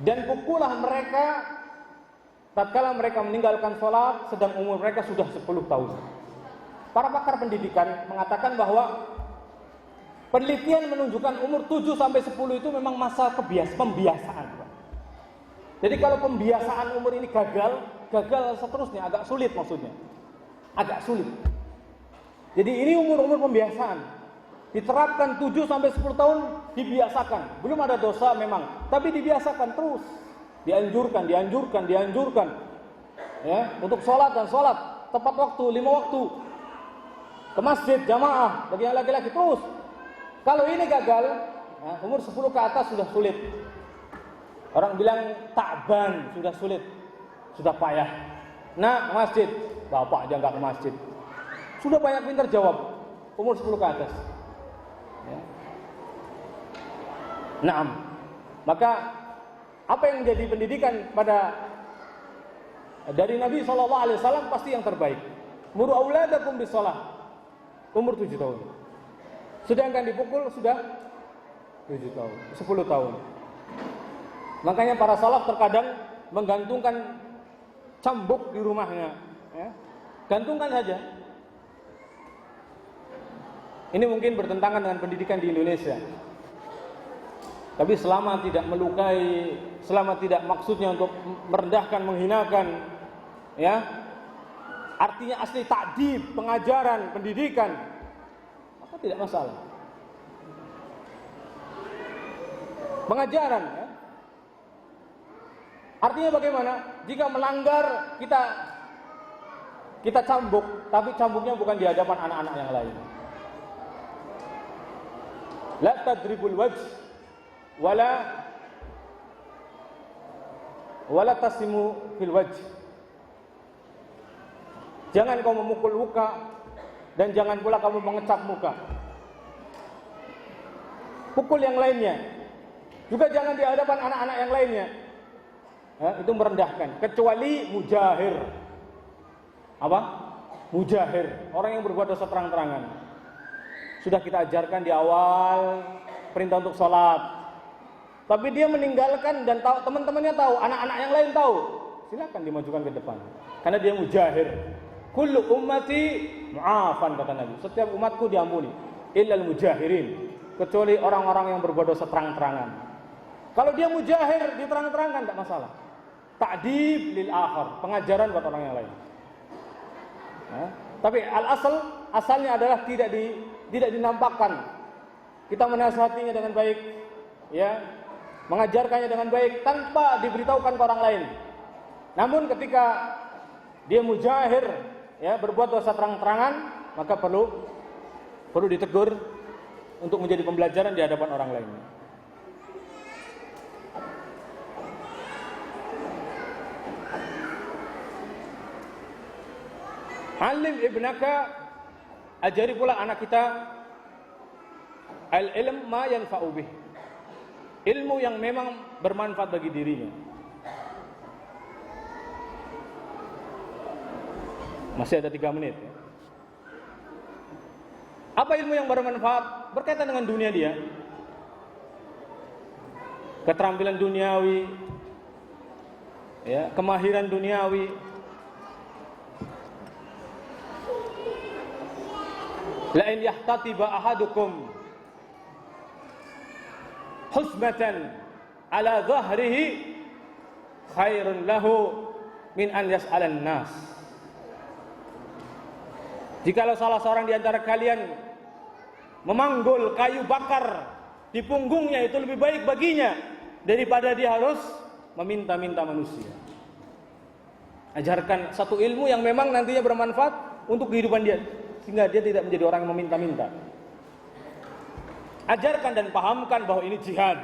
Dan pukullah mereka tatkala mereka meninggalkan salat sedang umur mereka sudah 10 tahun. Para pakar pendidikan mengatakan bahwa penelitian menunjukkan umur 7 sampai 10 itu memang masa pembiasaan. Jadi kalau pembiasaan umur ini gagal seterusnya agak sulit maksudnya. Agak sulit. Jadi ini umur-umur pembiasaan. Diterapkan 7 sampai 10 tahun dibiasakan. Belum ada dosa memang, tapi dibiasakan terus. Dianjurkan. Ya, untuk sholat tepat waktu, 5 waktu. Ke masjid jamaah bagi yang laki-laki terus. Kalau ini gagal, nah, umur 10 ke atas sudah sulit. Orang bilang ta'ban, sudah sulit, sudah payah. Nak, ke masjid. Bapak aja nggak ke masjid. Sudah banyak pintar jawab. Umur 10 ke atas. Ya. Naam. Maka apa yang menjadi pendidikan dari Nabi SAW pasti yang terbaik. Muru auladakum bisalah. Umur 7 tahun. Sedangkan dipukul sudah 7 tahun, 10 tahun. Makanya para salaf terkadang menggantungkan cambuk di rumahnya, ya. Gantungkan saja. Ini mungkin bertentangan dengan pendidikan di Indonesia. Tapi selama tidak melukai, selama tidak maksudnya untuk merendahkan, menghinakan, ya, artinya asli takdib, pengajaran, pendidikan, maka tidak masalah. Pengajaran, ya. Artinya bagaimana? Jika melanggar kita cambuk, tapi cambuknya bukan di hadapan anak-anak yang lain. La tadribul wajh wala tasimu fil wajh. Jangan kau memukul muka dan jangan pula kamu mengecap muka. Pukul yang lainnya. Juga jangan di hadapan anak-anak yang lainnya. Ya, itu merendahkan. Kecuali mujahir. Apa? Mujahir. Orang yang berbuat dosa terang-terangan. Sudah kita ajarkan di awal perintah untuk sholat. Tapi dia meninggalkan dan tahu, teman-temannya tahu, anak-anak yang lain tahu. Silakan dimajukan ke depan. Karena dia mujahir. Kullu ummati mu'afan, kata Nabi. Setiap umatku diampuni. Illal mujahirin. Kecuali orang-orang yang berbuat dosa terang-terangan. Kalau dia mujahir di terang-terangan tidak masalah. Ta'dib lil akhar, pengajaran buat orang yang lain. Ya. Tapi asalnya adalah tidak dinampakkan. Kita menasihatinya dengan baik, ya, mengajarkannya dengan baik tanpa diberitahukan ke orang lain. Namun ketika dia mujahir, ya, berbuat dosa terang-terangan, maka perlu ditegur untuk menjadi pembelajaran di hadapan orang lain. Alim ibnaka, ajari pula anak kita al-ilm ma yanfa'u bih. Ilmu yang memang bermanfaat bagi dirinya. Masih ada 3 menit, ya. Apa ilmu yang bermanfaat? Berkaitan dengan dunia dia. Keterampilan duniawi, ya, kemahiran duniawi. La in yahtatiba ahadukum husmatan ala dhahrihi khairun lahu min an yas'alan nas. Jikalau salah seorang di antara kalian memanggul kayu bakar di punggungnya, itu lebih baik baginya daripada dia harus meminta-minta manusia. Ajarkan satu ilmu yang memang nantinya bermanfaat untuk kehidupan dia, sehingga dia tidak menjadi orang yang meminta-minta. Ajarkan dan pahamkan bahwa ini jihad.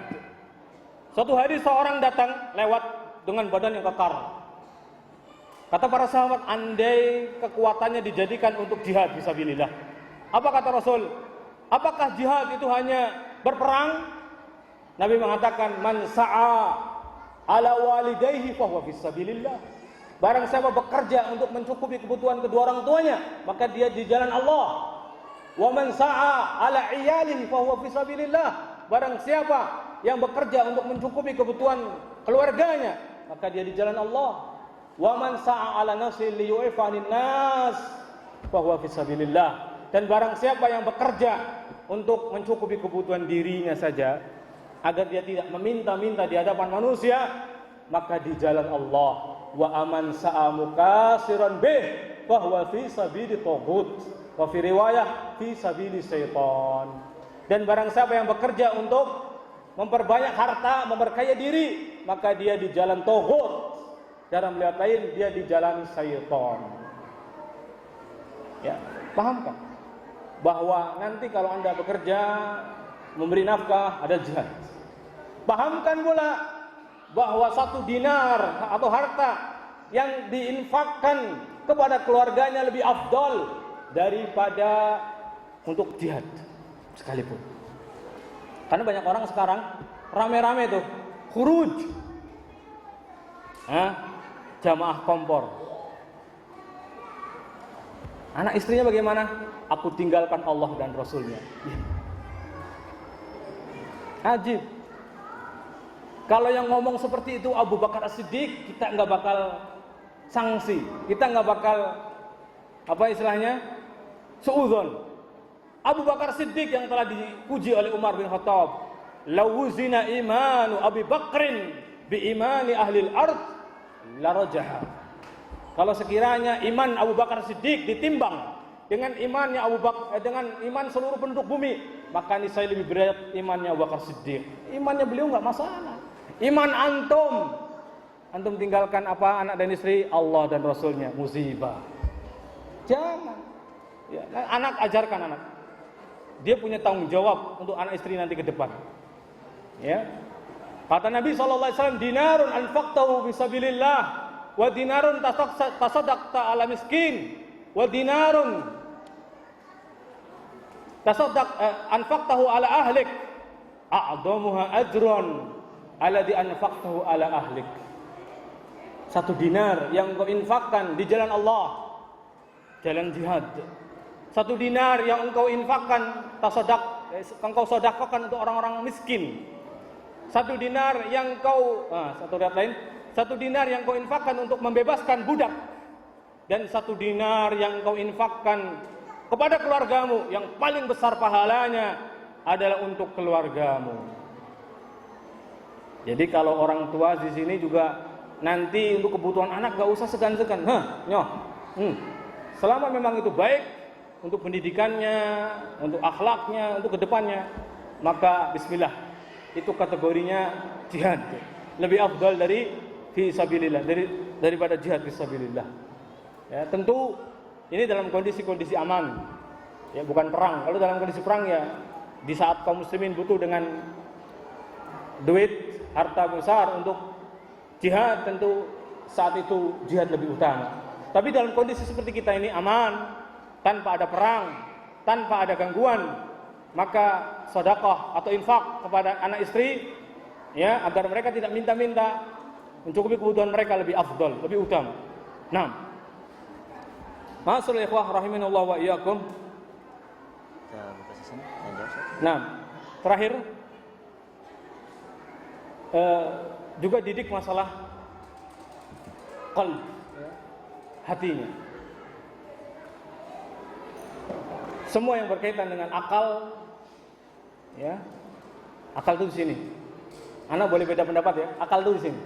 Suatu hari seorang datang lewat dengan badan yang kekar. Kata para sahabat, andai kekuatannya dijadikan untuk jihad fisabilillah. Apa kata Rasul? Apakah jihad itu hanya berperang? Nabi mengatakan, man sa'a ala walidayhi fahuwa fisabilillah. Barang siapa bekerja untuk mencukupi kebutuhan kedua orang tuanya, maka dia di jalan Allah. Wa man sa'a ala iyalihi fahuwa fisabilillah. Barang siapa yang bekerja untuk mencukupi kebutuhan keluarganya, maka dia di jalan Allah. Wa man sa'a ala nafsi liyu'ifanin nas fahuwa fisabilillah. Dan barang siapa yang bekerja untuk mencukupi kebutuhan dirinya saja, agar dia tidak meminta-minta di hadapan manusia, maka di jalan Allah. Wa aman sa'a mukasiran bih fahuwa fi sabili taghut wa fi riwayah fi sabili syaitan. Dan barang siapa yang bekerja untuk memperbanyak harta, memperkaya diri, maka dia di jalan taghut. Dalam riwayat lain dia di jalan syaitan. Ya, pahamkan bahwa nanti kalau Anda bekerja memberi nafkah ada jihad. Pahamkan pula bahwa 1 dinar atau harta yang diinfakkan kepada keluarganya lebih afdal daripada untuk jihad sekalipun. Karena banyak orang sekarang rame-rame tuh khuruj, jamaah kompor. Anak istrinya bagaimana? Aku tinggalkan Allah dan Rasulnya. Ajib. Kalau yang ngomong seperti itu Abu Bakar As-Siddiq, kita nggak bakal sanksi, kita nggak bakal apa istilahnya suudzon. Abu Bakar Siddiq yang telah dipuji oleh Umar bin Khattab, lawuzina imanu Abi Bakrin bi imani ahli al-ard la rajaha. Kalau sekiranya iman Abu Bakar Siddiq ditimbang dengan imannya dengan iman seluruh penduduk bumi, maka niscaya lebih berat imannya Abu Bakar Siddiq. Imannya beliau nggak masalah. Iman antum tinggalkan apa, anak dan istri, Allah dan Rasulnya, musibah. Jangan. Ya, anak ajarkan anak. Dia punya tanggung jawab untuk anak istri nanti ke depan. Ya. Kata Nabi SAW, dinarun anfaqtahu fisabilillah, wa dinarun tasaddaqta ala miskin, wa dinarun anfaqtahu ala ahlik, a'dhamuha ajran alladhi anfaqtahu ala ahlik. 1 dinar yang engkau infakkan di jalan Allah, jalan jihad. 1 dinar yang engkau infakkan, engkau sedekahkan untuk orang-orang miskin. 1 dinar yang engkau, satu dinar yang engkau infakkan untuk membebaskan budak. Dan 1 dinar yang engkau infakkan kepada keluargamu, yang paling besar pahalanya adalah untuk keluargamu. Jadi kalau orang tua di sini juga nanti untuk kebutuhan anak gak usah segan-segan. Selama memang itu baik untuk pendidikannya, untuk akhlaknya, untuk kedepannya, maka bismillah, itu kategorinya jihad. Lebih afdal dari fisabilillah, daripada jihad fisabilillah. Ya, tentu ini dalam kondisi-kondisi aman. Ya, bukan perang. Kalau dalam kondisi perang ya di saat kaum muslimin butuh dengan duit, harta besar untuk jihad, tentu saat itu jihad lebih utama. Tapi dalam kondisi seperti kita ini aman, tanpa ada perang, tanpa ada gangguan, maka sedekah atau infak kepada anak istri, ya, agar mereka tidak minta-minta, mencukupi kebutuhan mereka lebih afdal, lebih utama. Nah, ma'asyiral ikhwah rahimanallah wa iyyakum. Kita buka sesi dan jawab. Nah, terakhir juga didik masalah qalb, hatinya. Semua yang berkaitan dengan akal, ya, akal itu di sini. Anak boleh beda pendapat ya, akal itu di sini.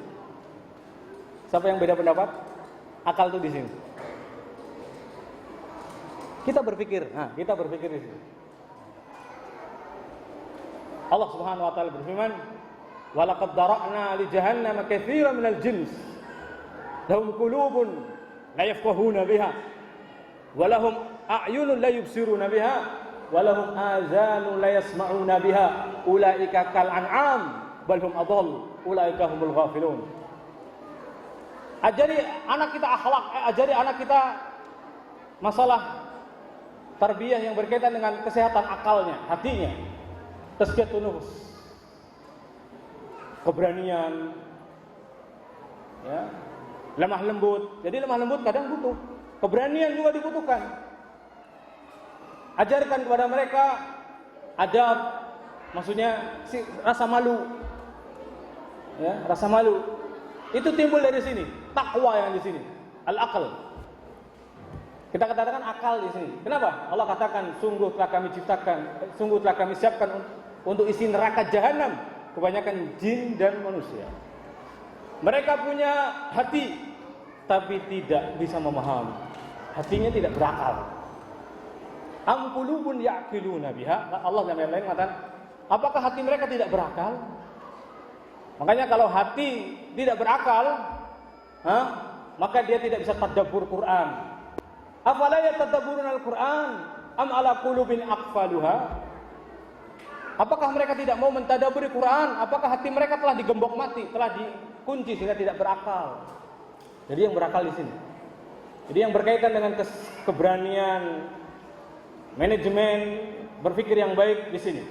Siapa yang beda pendapat? Akal itu di sini. Kita berpikir di sini. Allah Subhanahu wa taala berfirman, "Walaqad dara'na li jahannama katsiran minal jins lahum qulubun la yafqahuna biha wa lahum a'yunun la yubsiruna biha wa lahum azanun la yasma'una biha ulaika kal an'am bal hum adall ulaika humul ghafilun." Ajari anak kita akhlak, ajari anak kita masalah tarbiyah yang berkaitan dengan kesehatan akalnya, hatinya, tazkiyatun nufus, keberanian, ya, lemah lembut. Jadi lemah lembut kadang butuh, keberanian juga dibutuhkan. Ajarkan kepada mereka adab, maksudnya rasa malu, ya, rasa malu. Itu timbul dari sini, takwa yang di sini, al-aql. Kita katakan akal di sini. Kenapa? Allah katakan, sungguh telah kami siapkan untuk isi neraka jahanam kebanyakan jin dan manusia. Mereka punya hati tapi tidak bisa memahami. Hatinya tidak berakal. Am qulubun ya'qiluna biha. Allah dalam ayat lain mengatakan, apakah hati mereka tidak berakal? Makanya kalau hati tidak berakal, maka dia tidak bisa tadabbur Quran. Afala yatadabburuna al-Quran am ala qulubin aqfaluha? Apakah mereka tidak mau mentadabburi Quran? Apakah hati mereka telah digembok mati, telah dikunci sehingga tidak berakal? Jadi yang berakal di sini. Jadi yang berkaitan dengan keberanian, manajemen, berpikir yang baik di sini.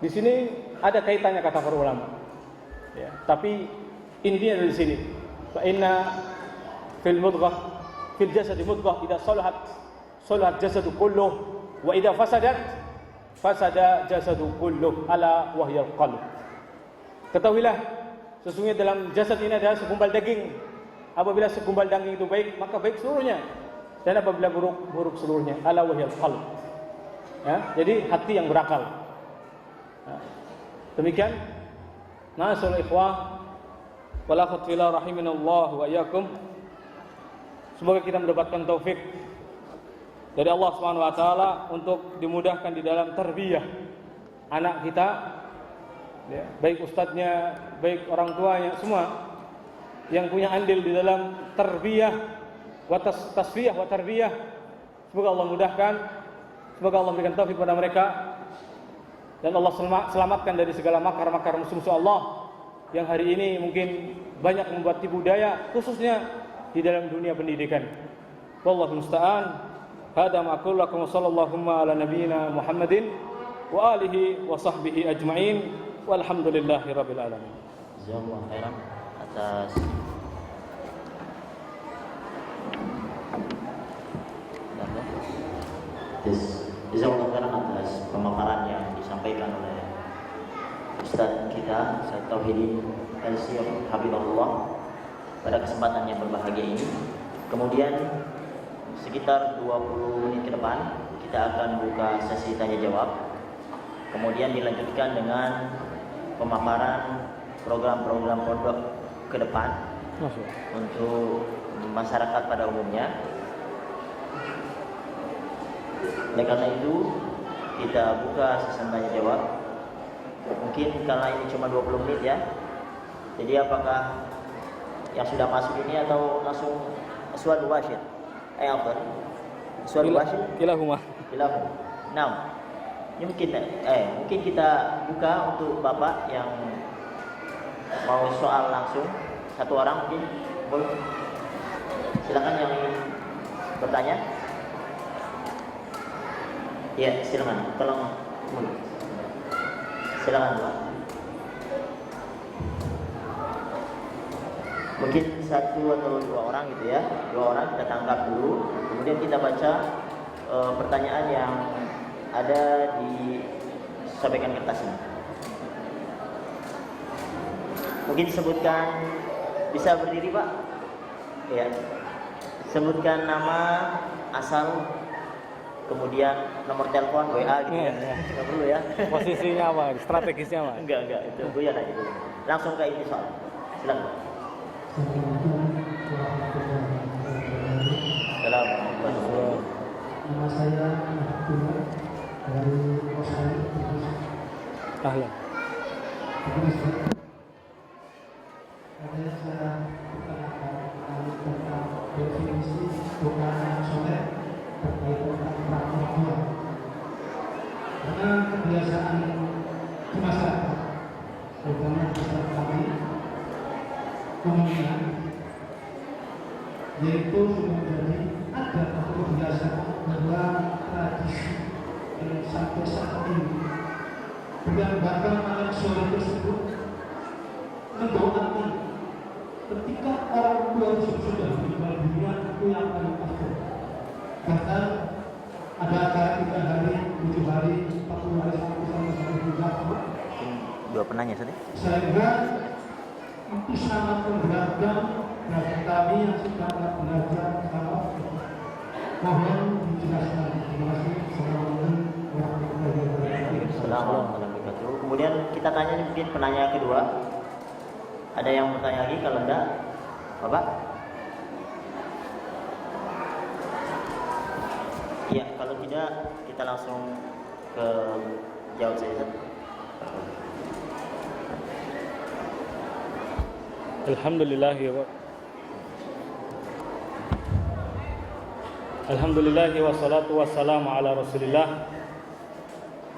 Di sini ada kaitannya kata para ulama. Ya, tapi intinya dari sini. Fa inna fil mudghah fil jasadi mudghah idza salahat jasadu kulluh wa idza fasadat fasada jasadu kulluh ala wahyal qalb. Ketahuilah sesungguhnya dalam jasad ini ada segumpal daging. Apabila segumpal daging itu baik, maka baik seluruhnya. Dan apabila buruk seluruhnya. Ala wahyal qalb. Ya, jadi hati yang berakal. Ya. Demikian. Ma'asyiral ikhwah wal akhwat fillah rahimanallahu wa iyyakum. Semoga kita mendapatkan taufik dari Allah Subhanahu wa taala untuk dimudahkan di dalam tarbiyah anak kita, ya, baik ustadznya, baik orang tuanya, semua yang punya andil di dalam tarbiyah wa tasfiyah wa tarbiyah. Semoga Allah mudahkan, semoga Allah berikan taufik kepada mereka dan Allah selamatkan dari segala makar-makar musuh-musuh Allah yang hari ini mungkin banyak membuat tipu daya, khususnya di dalam dunia pendidikan. Wallahu musta'an. Hada ma aqulu lakum sallallahu ala nabiyyina Muhammadin wa alihi wa sahbihi ajma'in walhamdulillahi rabbil alamin. Jazakallahu khairan atas Jazakallahu khairan atas pemaparan yang disampaikan oleh Ustaz kita, Ustaz Tauhidin El-Syekh Habibullah pada kesempatan yang berbahagia ini. Kemudian sekitar 20 menit ke depan kita akan buka sesi tanya jawab. Kemudian dilanjutkan dengan pemaparan program-program pondok ke depan untuk masyarakat pada umumnya. Oleh karena itu kita buka sesi tanya jawab. Mungkin karena ini cuma 20 menit ya. Jadi apakah yang sudah masuk ini atau langsung suara wasyid? Apa? Suara wasyid? Kilahuma. Nah, ini mungkin kita buka untuk Bapak yang mau soal langsung, satu orang mungkin boleh. Silakan yang ingin bertanya. Ya, silakan. Tolong. Silakan, Pak. Mungkin satu atau dua orang gitu ya, dua orang kita tangkap dulu, kemudian kita baca pertanyaan yang ada di sampaikan kertas ini. Mungkin sebutkan, bisa berdiri Pak? Ya, sebutkan nama, asal, kemudian nomor telepon, WA gitu ya. Nggak perlu ya. Posisinya apa? Strategisnya apa? Enggak, itu goyan aja dulu. Langsung ke ini soal. Silakan. Assalamualaikum. Nama saya Abdullah dari Australia. Ahlan. Ada saya bertanyakan tentang definisi bukan soleh terkait tentang perempuan. Karena kebiasaan di masyarakat, terutama masyarakat kami, umumnya, yaitu sudah menjadi ada kebiasaan dalam tradisi yang sampai saat ini, dan bahkan anak soleh tersebut mendoakan ketika orang tua sudah meninggal dunia itu yang paling afdal. Bahkan ada acara 3 hari, 7 hari, 40 hari sampai 30 Dua penanya tadi. sehingga itu sangat memberatkan bagi kami yang sedang belajar kalau mohon dijelaskan. Terima kasih. Assalamualaikum warahmatullahi wabarakatuh. Assalamualaikum. Kemudian kita tanya mungkin penanya kedua. Ada yang bertanya lagi? Kalau enggak, Bapak? Iya, kalau tidak kita langsung ke jawab saja. Alhamdulillahi wassalatu wassalamu ala Rasulillah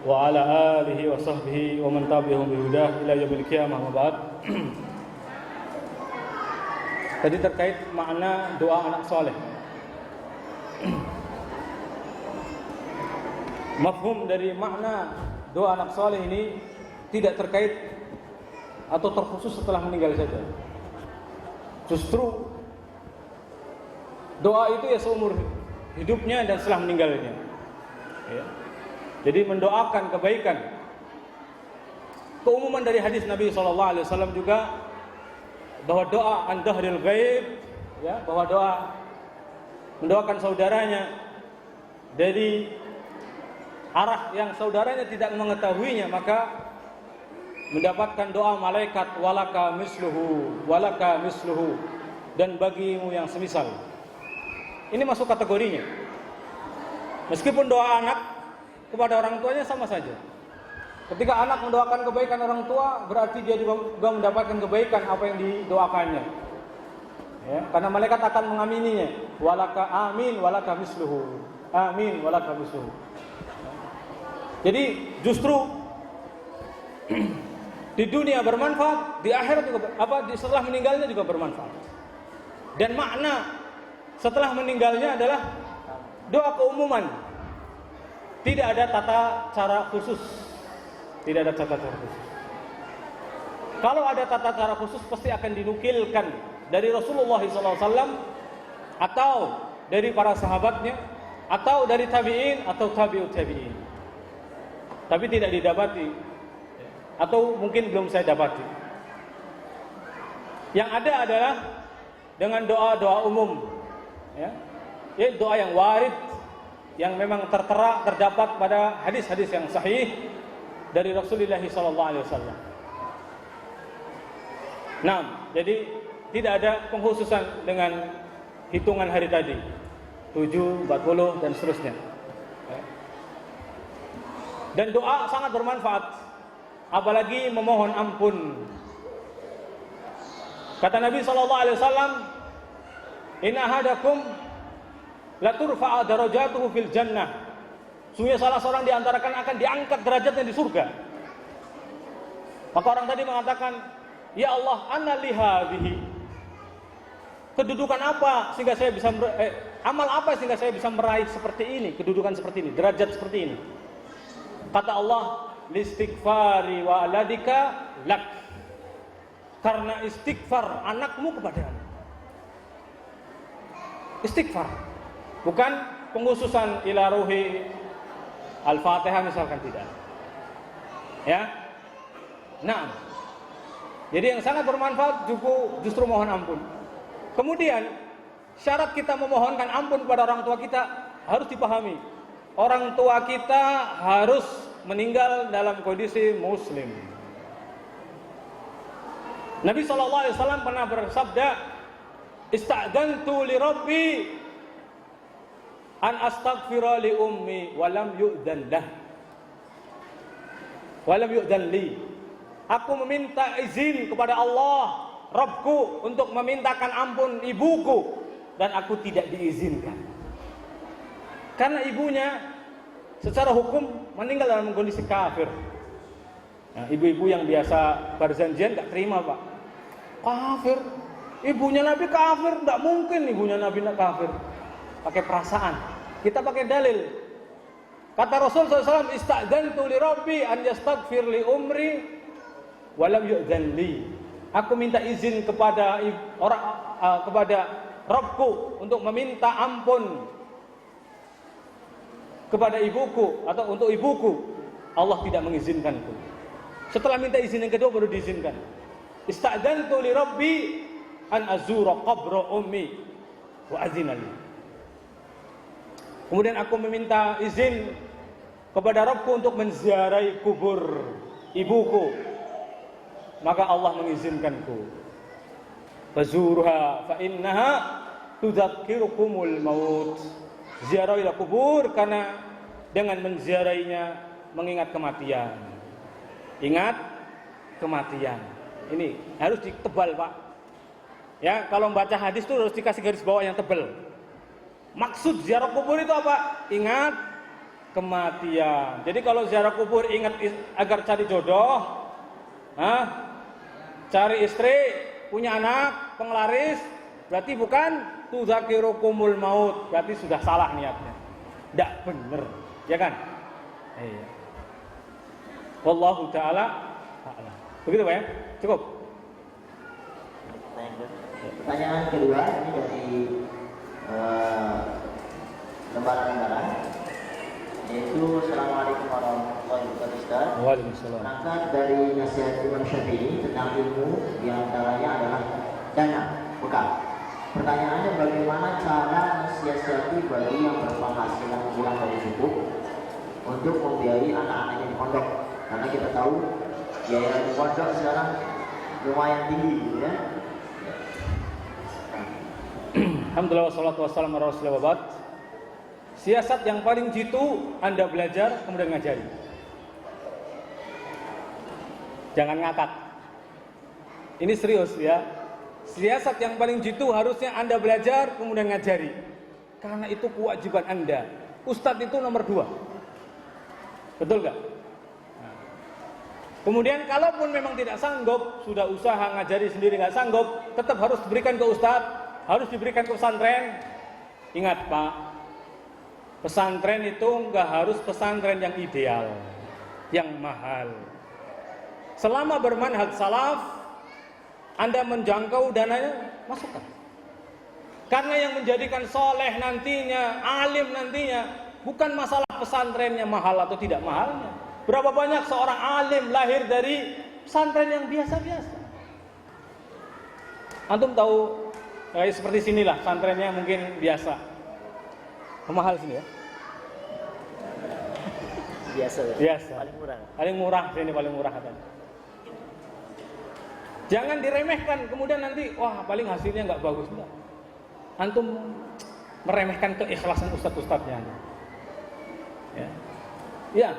wa ala alihi wa sahbihi wa man tabi'ahum bi hudah ila yaumil qiyamah wa ba'd. Tadi terkait makna doa anak soleh. Mafhum dari makna doa anak soleh ini tidak terkait atau terkhusus setelah meninggal saja. Justru doa itu ya seumur hidupnya dan setelah meninggalnya. Ya. Jadi mendoakan kebaikan. Keumuman dari hadis Nabi SAW juga bahwa doa an dhahril ghaib, ya, bahwa doa mendoakan saudaranya dari arah yang saudaranya tidak mengetahuinya, maka mendapatkan doa malaikat walaka misluhu dan bagimu yang semisal. Ini masuk kategorinya. Meskipun doa anak kepada orang tuanya sama saja. Ketika anak mendoakan kebaikan orang tua, berarti dia juga mendapatkan kebaikan apa yang didoakannya. Ya, karena malaikat akan mengamininya. Walaka amin walaka misluhu. Amin walaka misluhu. Jadi justru di dunia bermanfaat, di akhirat juga setelah meninggalnya juga bermanfaat. Dan makna setelah meninggalnya adalah doa keumuman. Tidak ada tata cara khusus. Tidak ada tata cara khusus. Kalau ada tata cara khusus pasti akan dinukilkan dari Rasulullah SAW atau dari para sahabatnya atau dari tabi'in atau tabi'ut tabi'in. Tapi tidak didapati atau mungkin belum saya dapati. Yang ada adalah dengan doa-doa umum, ya, doa yang warid, yang memang tertera terdapat pada hadis-hadis yang sahih dari Rasulullah SAW. Nah, jadi tidak ada pengkhususan dengan hitungan hari tadi 7, 40 dan seterusnya. Dan doa sangat bermanfaat, apalagi memohon ampun. Kata Nabi SAW, inna ahadakum la turfa'a darajatuhu fil jannah. Sungguh salah seorang di antara kalian akan diangkat derajatnya di surga. Maka orang tadi mengatakan, ya Allah, anna li hadhihi. Kedudukan apa sehingga saya bisa amal apa sehingga saya bisa meraih seperti ini, kedudukan seperti ini, derajat seperti ini? Kata Allah, listighfari wa aladika lak. Karena istighfar anakmu kepadamu. Istighfar bukan pengkhususan ila ruhi Al-Fatihah misalkan, tidak. Ya. Nah. Jadi yang sangat bermanfaat justru mohon ampun. Kemudian syarat kita memohonkan ampun kepada orang tua kita harus dipahami. Orang tua kita harus meninggal dalam kondisi muslim. Nabi SAW pernah bersabda, "Ista'dantu li Rabbi an astaghfira li ummi walam yu'dan li." Aku meminta izin kepada Allah Rabbku untuk memintakan ampun ibuku dan aku tidak diizinkan. Karena ibunya secara hukum meninggal dalam kondisi kafir. Nah, ibu-ibu yang biasa berjanjian enggak terima, Pak. Kafir. Ibunya Nabi kafir, enggak mungkin ibunya Nabi kafir. Pakai perasaan. Kita pakai dalil. Kata Rasul SAW, ista'dzantu li Rabbi an yastaghfir li umri walam yu'dzan li. Aku minta izin kepada kepada Rabbku untuk meminta ampun kepada ibuku atau untuk ibuku. Allah tidak mengizinkanku. Setelah minta izin yang kedua baru diizinkan. Ista'dzantu li Rabbi an azura qabra ummi wa azina li. Kemudian aku meminta izin kepada Rabbku untuk menziarahi kubur ibuku. Maka Allah mengizinkanku. Fazurha fa innaha tudzakkirukumul maut. Ziarahilah kubur karena dengan menziarahinya mengingat kematian. Ingat kematian. Ini harus ditebal, Pak. Ya, kalau membaca hadis itu harus dikasih garis bawah yang tebal. Maksud ziarah kubur itu apa? Ingat kematian. Jadi kalau ziarah kubur ingat agar cari jodoh, cari istri, punya anak, penglaris, Berarti bukan tudzakirukumul maut, berarti sudah salah niatnya. Tidak benar, ya kan? Iya. Wallahu taala a'lam. Begitu Pak ya? Cukup. Pertanyaan kedua ini dari lembaran-lembaran, yaitu Assalamualaikum warahmatullahi wabarakatuh Ustaz. Waalaikumsalam. Berangkat dari nasihat Imam Syafi'i tentang ilmu, diantaranya adalah dana bekal. Pertanyaannya, bagaimana cara mensiasati bagi yang berpenghasilan kurang dari cukup untuk membiayai anak-anaknya di pondok? Karena kita tahu biaya di pondok sekarang lumayan tinggi, ya. Alhamdulillah wassalatu wassalamu ala rasulillah wa ba'd. Siasat yang paling jitu Anda belajar kemudian ngajari. Jangan ngakak. Ini serius ya. Siasat yang paling jitu harusnya Anda belajar kemudian ngajari. Karena itu kewajiban Anda. Ustadz itu nomor 2. Betul gak? Kemudian kalaupun memang tidak sanggup, sudah usaha ngajari sendiri nggak sanggup, tetap harus diberikan ke ustadz, harus diberikan ke pesantren. Ingat Pak, pesantren itu nggak harus pesantren yang ideal, yang mahal. Selama bermanhaj salaf, Anda menjangkau dananya, masukkan. Karena yang menjadikan soleh nantinya, alim nantinya, bukan masalah pesantrennya mahal atau tidak mahalnya. Berapa banyak seorang alim lahir dari pesantren yang biasa-biasa. Antum tahu seperti sinilah pesantrennya mungkin biasa. Mahal sini ya? Biasa. Paling murah sini, paling murah katanya. Jangan diremehkan kemudian nanti wah paling hasilnya nggak bagus. Enggak. Antum meremehkan keikhlasan ustadz-ustadznya. Ya. Ya.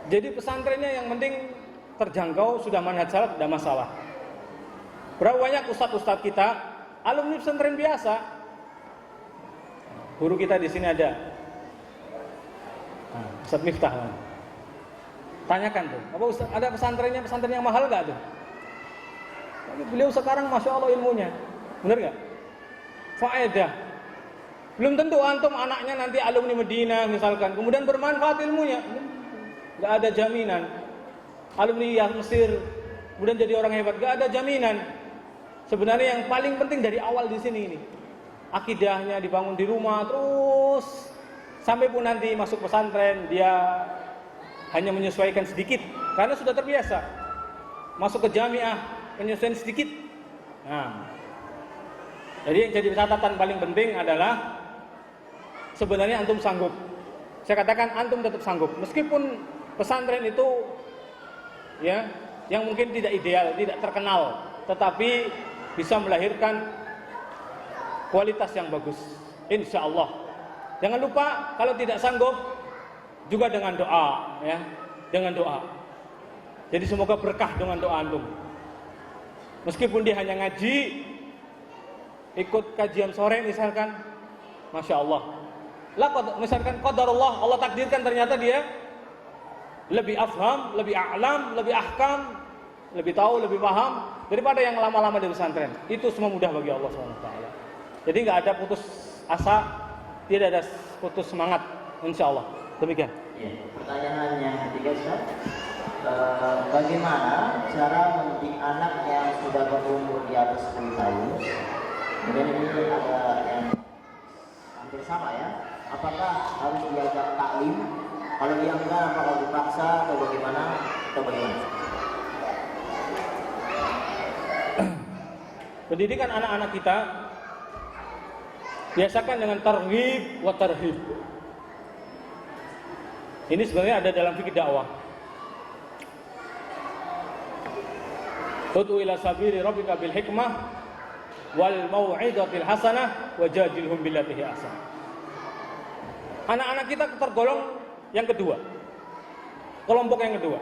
Jadi pesantrennya yang penting terjangkau, sudah manhaj salaf, tidak masalah. Berapa banyak ustadz-ustadz kita alumni pesantren biasa. Guru kita di sini ada, Ustadz Miftah. Tanyakan tuh, apa Ustadz, ada pesantrennya pesantren yang mahal nggak tuh? Beliau sekarang masya Allah ilmunya, bener nggak? Faedah. Belum tentu antum anaknya nanti alumni Medina misalkan, kemudian bermanfaat ilmunya. Gak ada jaminan. Alumni yang Mesir kemudian jadi orang hebat, gak ada jaminan. Sebenarnya yang paling penting dari awal di sini ini, akidahnya dibangun di rumah terus sampai pun nanti masuk pesantren dia hanya menyesuaikan sedikit karena sudah terbiasa. Masuk ke jamiah penyesuaian sedikit. Nah, jadi yang jadi catatan paling penting adalah sebenarnya antum sanggup. Saya katakan antum tetap sanggup meskipun pesantren itu ya yang mungkin tidak ideal, tidak terkenal, tetapi bisa melahirkan kualitas yang bagus, insya Allah. Jangan lupa kalau tidak sanggup juga dengan doa, ya, dengan doa. Jadi semoga berkah dengan doa antum. Meskipun dia hanya ngaji, ikut kajian sore misalkan, masya Allah. Misalkan qadarullah, Allah takdirkan ternyata dia lebih afham, lebih a'lam, lebih ahkam, lebih tahu, lebih paham daripada yang lama-lama di pesantren. Itu semua mudah bagi Allah SWT. Jadi nggak ada putus asa, tidak ada putus semangat, insya Allah. Demikian. Ya, pertanyaan yang ketiga Ustaz, bagaimana cara mendidik anak yang sudah berumur di atas 10 tahun? Kemudian ini ada yang hampir sama ya. Apakah harus diajak taklim? Kalau dia enggak, apakah dipaksa atau bagaimana? Pendidikan anak-anak kita biasakan dengan targhib wa tarhib. Ini sebenarnya ada dalam fikih dakwah. Ud'u ila sabili rabbika bil hikmah wal mau'izatil hasanah wajadilhum billati hi ahsan. Anak-anak kita tergolong yang kedua. Kelompok yang kedua.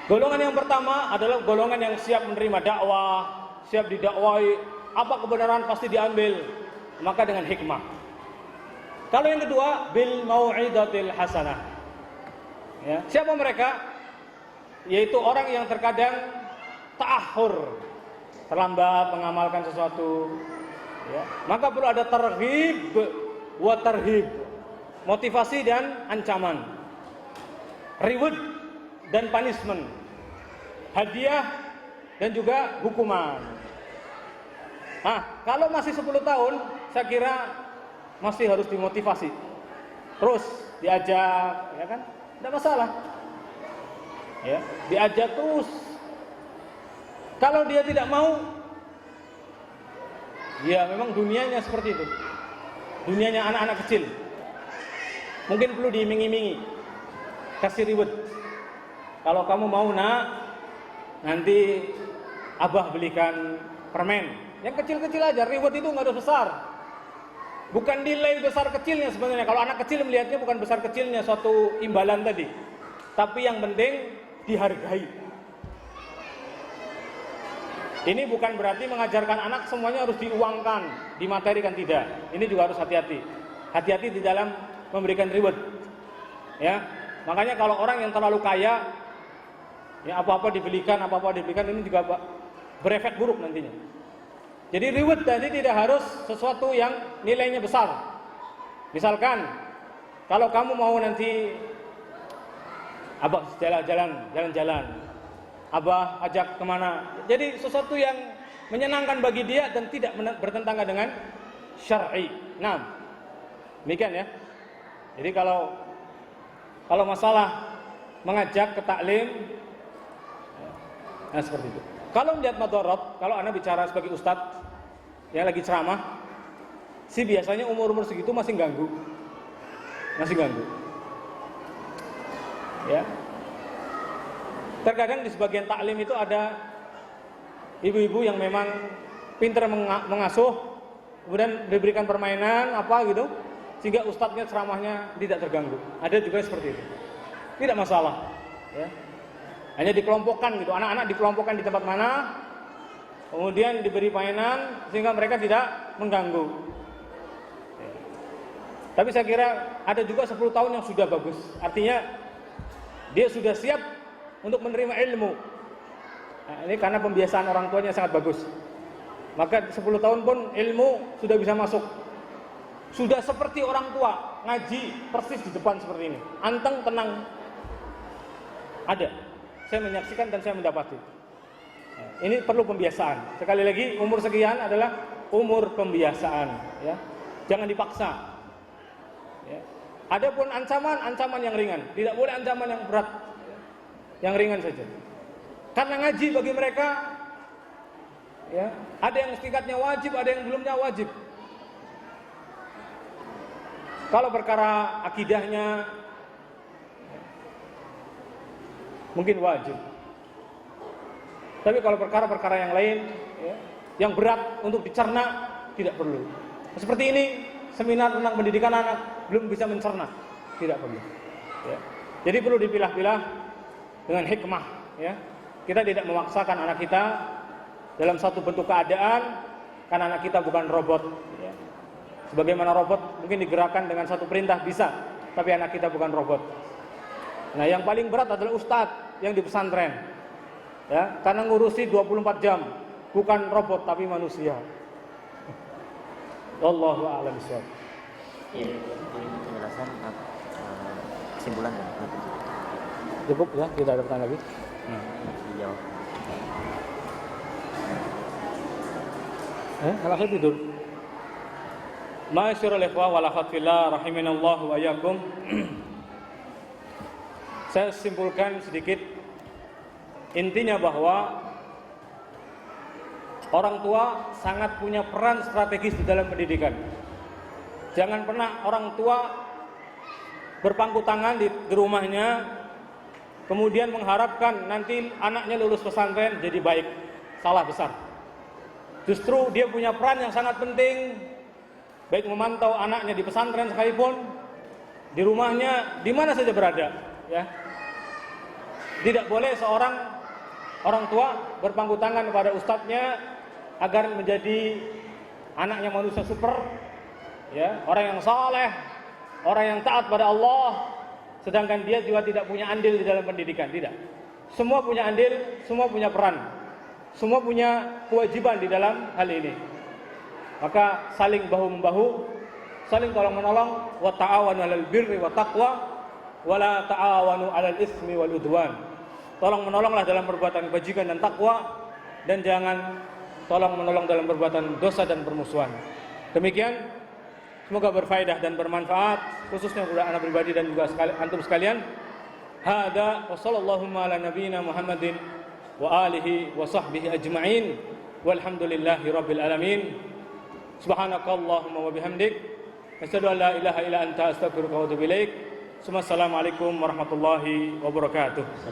Golongan yang pertama adalah golongan yang siap menerima dakwah, siap didakwai, apa kebenaran pasti diambil, maka dengan hikmah. Kalau yang kedua, bil mau'izatil hasanah. Ya, siapa mereka? Yaitu orang yang terkadang ta'ahur, terlambat mengamalkan sesuatu, ya, maka perlu ada targhib wa tarhib, motivasi dan ancaman, reward dan punishment, hadiah dan juga hukuman. Nah, kalau masih 10 tahun, saya kira masih harus dimotivasi, terus diajak, ya kan, tidak masalah, ya, diajak terus. Kalau dia tidak mau, ya memang dunianya seperti itu, dunianya anak-anak kecil. Mungkin perlu diiming-imingi, kasih reward. Kalau kamu mau nak, nanti abah belikan permen. Yang kecil-kecil aja, reward itu nggak harus besar. Bukan nilai besar kecilnya sebenarnya. Kalau anak kecil melihatnya bukan besar kecilnya suatu imbalan tadi, tapi yang penting dihargai. Ini bukan berarti mengajarkan anak semuanya harus diuangkan, dimaterikan, tidak. Ini juga harus hati-hati. Hati-hati di dalam memberikan reward. Ya, makanya kalau orang yang terlalu kaya, ya apa-apa dibelikan, ini juga berefek buruk nantinya. Jadi reward tadi tidak harus sesuatu yang nilainya besar. Misalkan, kalau kamu mau nanti abah jalan-jalan, abah ajak kemana, jadi sesuatu yang menyenangkan bagi dia dan tidak bertentangan dengan syar'i. Nah, demikian ya. Jadi kalau masalah mengajak ke taklim, nah seperti itu. Kalau melihat madarat, kalau Anda bicara sebagai ustadz yang lagi ceramah, sih biasanya umur segitu masih ganggu. Ya. Terkadang di sebagian taklim itu ada ibu-ibu yang memang pintar mengasuh, kemudian diberikan permainan apa gitu, sehingga ustadznya ceramahnya tidak terganggu. Ada juga seperti itu. Tidak masalah, ya. Hanya dikelompokkan gitu, anak-anak dikelompokkan di tempat mana, kemudian diberi mainan sehingga mereka tidak mengganggu. Ya. Tapi saya kira ada juga 10 tahun yang sudah bagus. Artinya dia sudah siap untuk menerima ilmu. Nah, ini karena pembiasaan orang tuanya sangat bagus. Maka 10 tahun pun ilmu sudah bisa masuk. Sudah seperti orang tua, ngaji persis di depan seperti ini. Anteng, tenang. Ada. Saya menyaksikan dan saya mendapati. Nah, ini perlu pembiasaan. Sekali lagi, umur sekian adalah umur pembiasaan, ya. Jangan dipaksa. Ya. Adapun ancaman yang ringan, tidak boleh ancaman yang berat. Yang ringan saja. Karena ngaji bagi mereka, ya, ada yang tingkatnya wajib, ada yang belumnya wajib. Kalau perkara akidahnya mungkin wajib. Tapi kalau perkara-perkara yang lain, ya, yang berat untuk dicerna, tidak perlu. Seperti ini, seminar tentang pendidikan anak belum bisa mencerna, tidak perlu. Ya. Jadi perlu dipilah-pilah dengan hikmah. Ya. Kita tidak memaksakan anak kita dalam satu bentuk keadaan, karena anak kita bukan robot. Ya. Sebagaimana robot mungkin digerakkan dengan satu perintah bisa, tapi anak kita bukan robot. Nah, yang paling berat adalah ustadz yang di pesantren, ya, karena ngurusi 24 jam, bukan robot tapi manusia. Wallahu a'lam bishawab. Iya, penjelasan kesimpulan ya. Cukup ya, tidak ada pertanyaan lagi. Dijawab. Kalau saya tidur. Ma'asyiral ikhwah wal akhwat fillah rahimanallahu wa iyyakum. Saya simpulkan sedikit, intinya bahwa orang tua sangat punya peran strategis di dalam pendidikan. Jangan pernah orang tua berpangku tangan di rumahnya, kemudian mengharapkan nanti anaknya lulus pesantren jadi baik. Salah besar. Justru dia punya peran yang sangat penting, baik memantau anaknya di pesantren sekalipun, di rumahnya, di mana saja berada, ya. Tidak boleh seorang orang tua berpangku tangan kepada ustadznya agar menjadi anaknya manusia super, ya, orang yang saleh, orang yang taat pada Allah, sedangkan dia juga tidak punya andil di dalam pendidikan. Tidak. Semua punya andil, semua punya peran. semua punya kewajiban di dalam hal ini. Maka saling bahu-membahu, saling tolong-menolong, wa ta'awanu 'alal birri wa taqwa wa la ta'awanu 'alal itsmi wal udwan. Tolong-menolonglah dalam perbuatan kebajikan dan takwa, dan jangan tolong-menolong dalam perbuatan dosa dan permusuhan. Demikian, semoga berfaedah dan bermanfaat, khususnya kepada anak pribadi dan juga antum sekalian. Hada wa sallallahu ala nabiyyina Muhammadin wa alihi wa sahbihi ajma'in walhamdulillahi rabbil alamin. Subhanakallahumma wa bihamdik asyhadu an la ilaha illa anta astaghfiruka wa atubu ilaik. Assalamualaikum warahmatullahi wabarakatuh.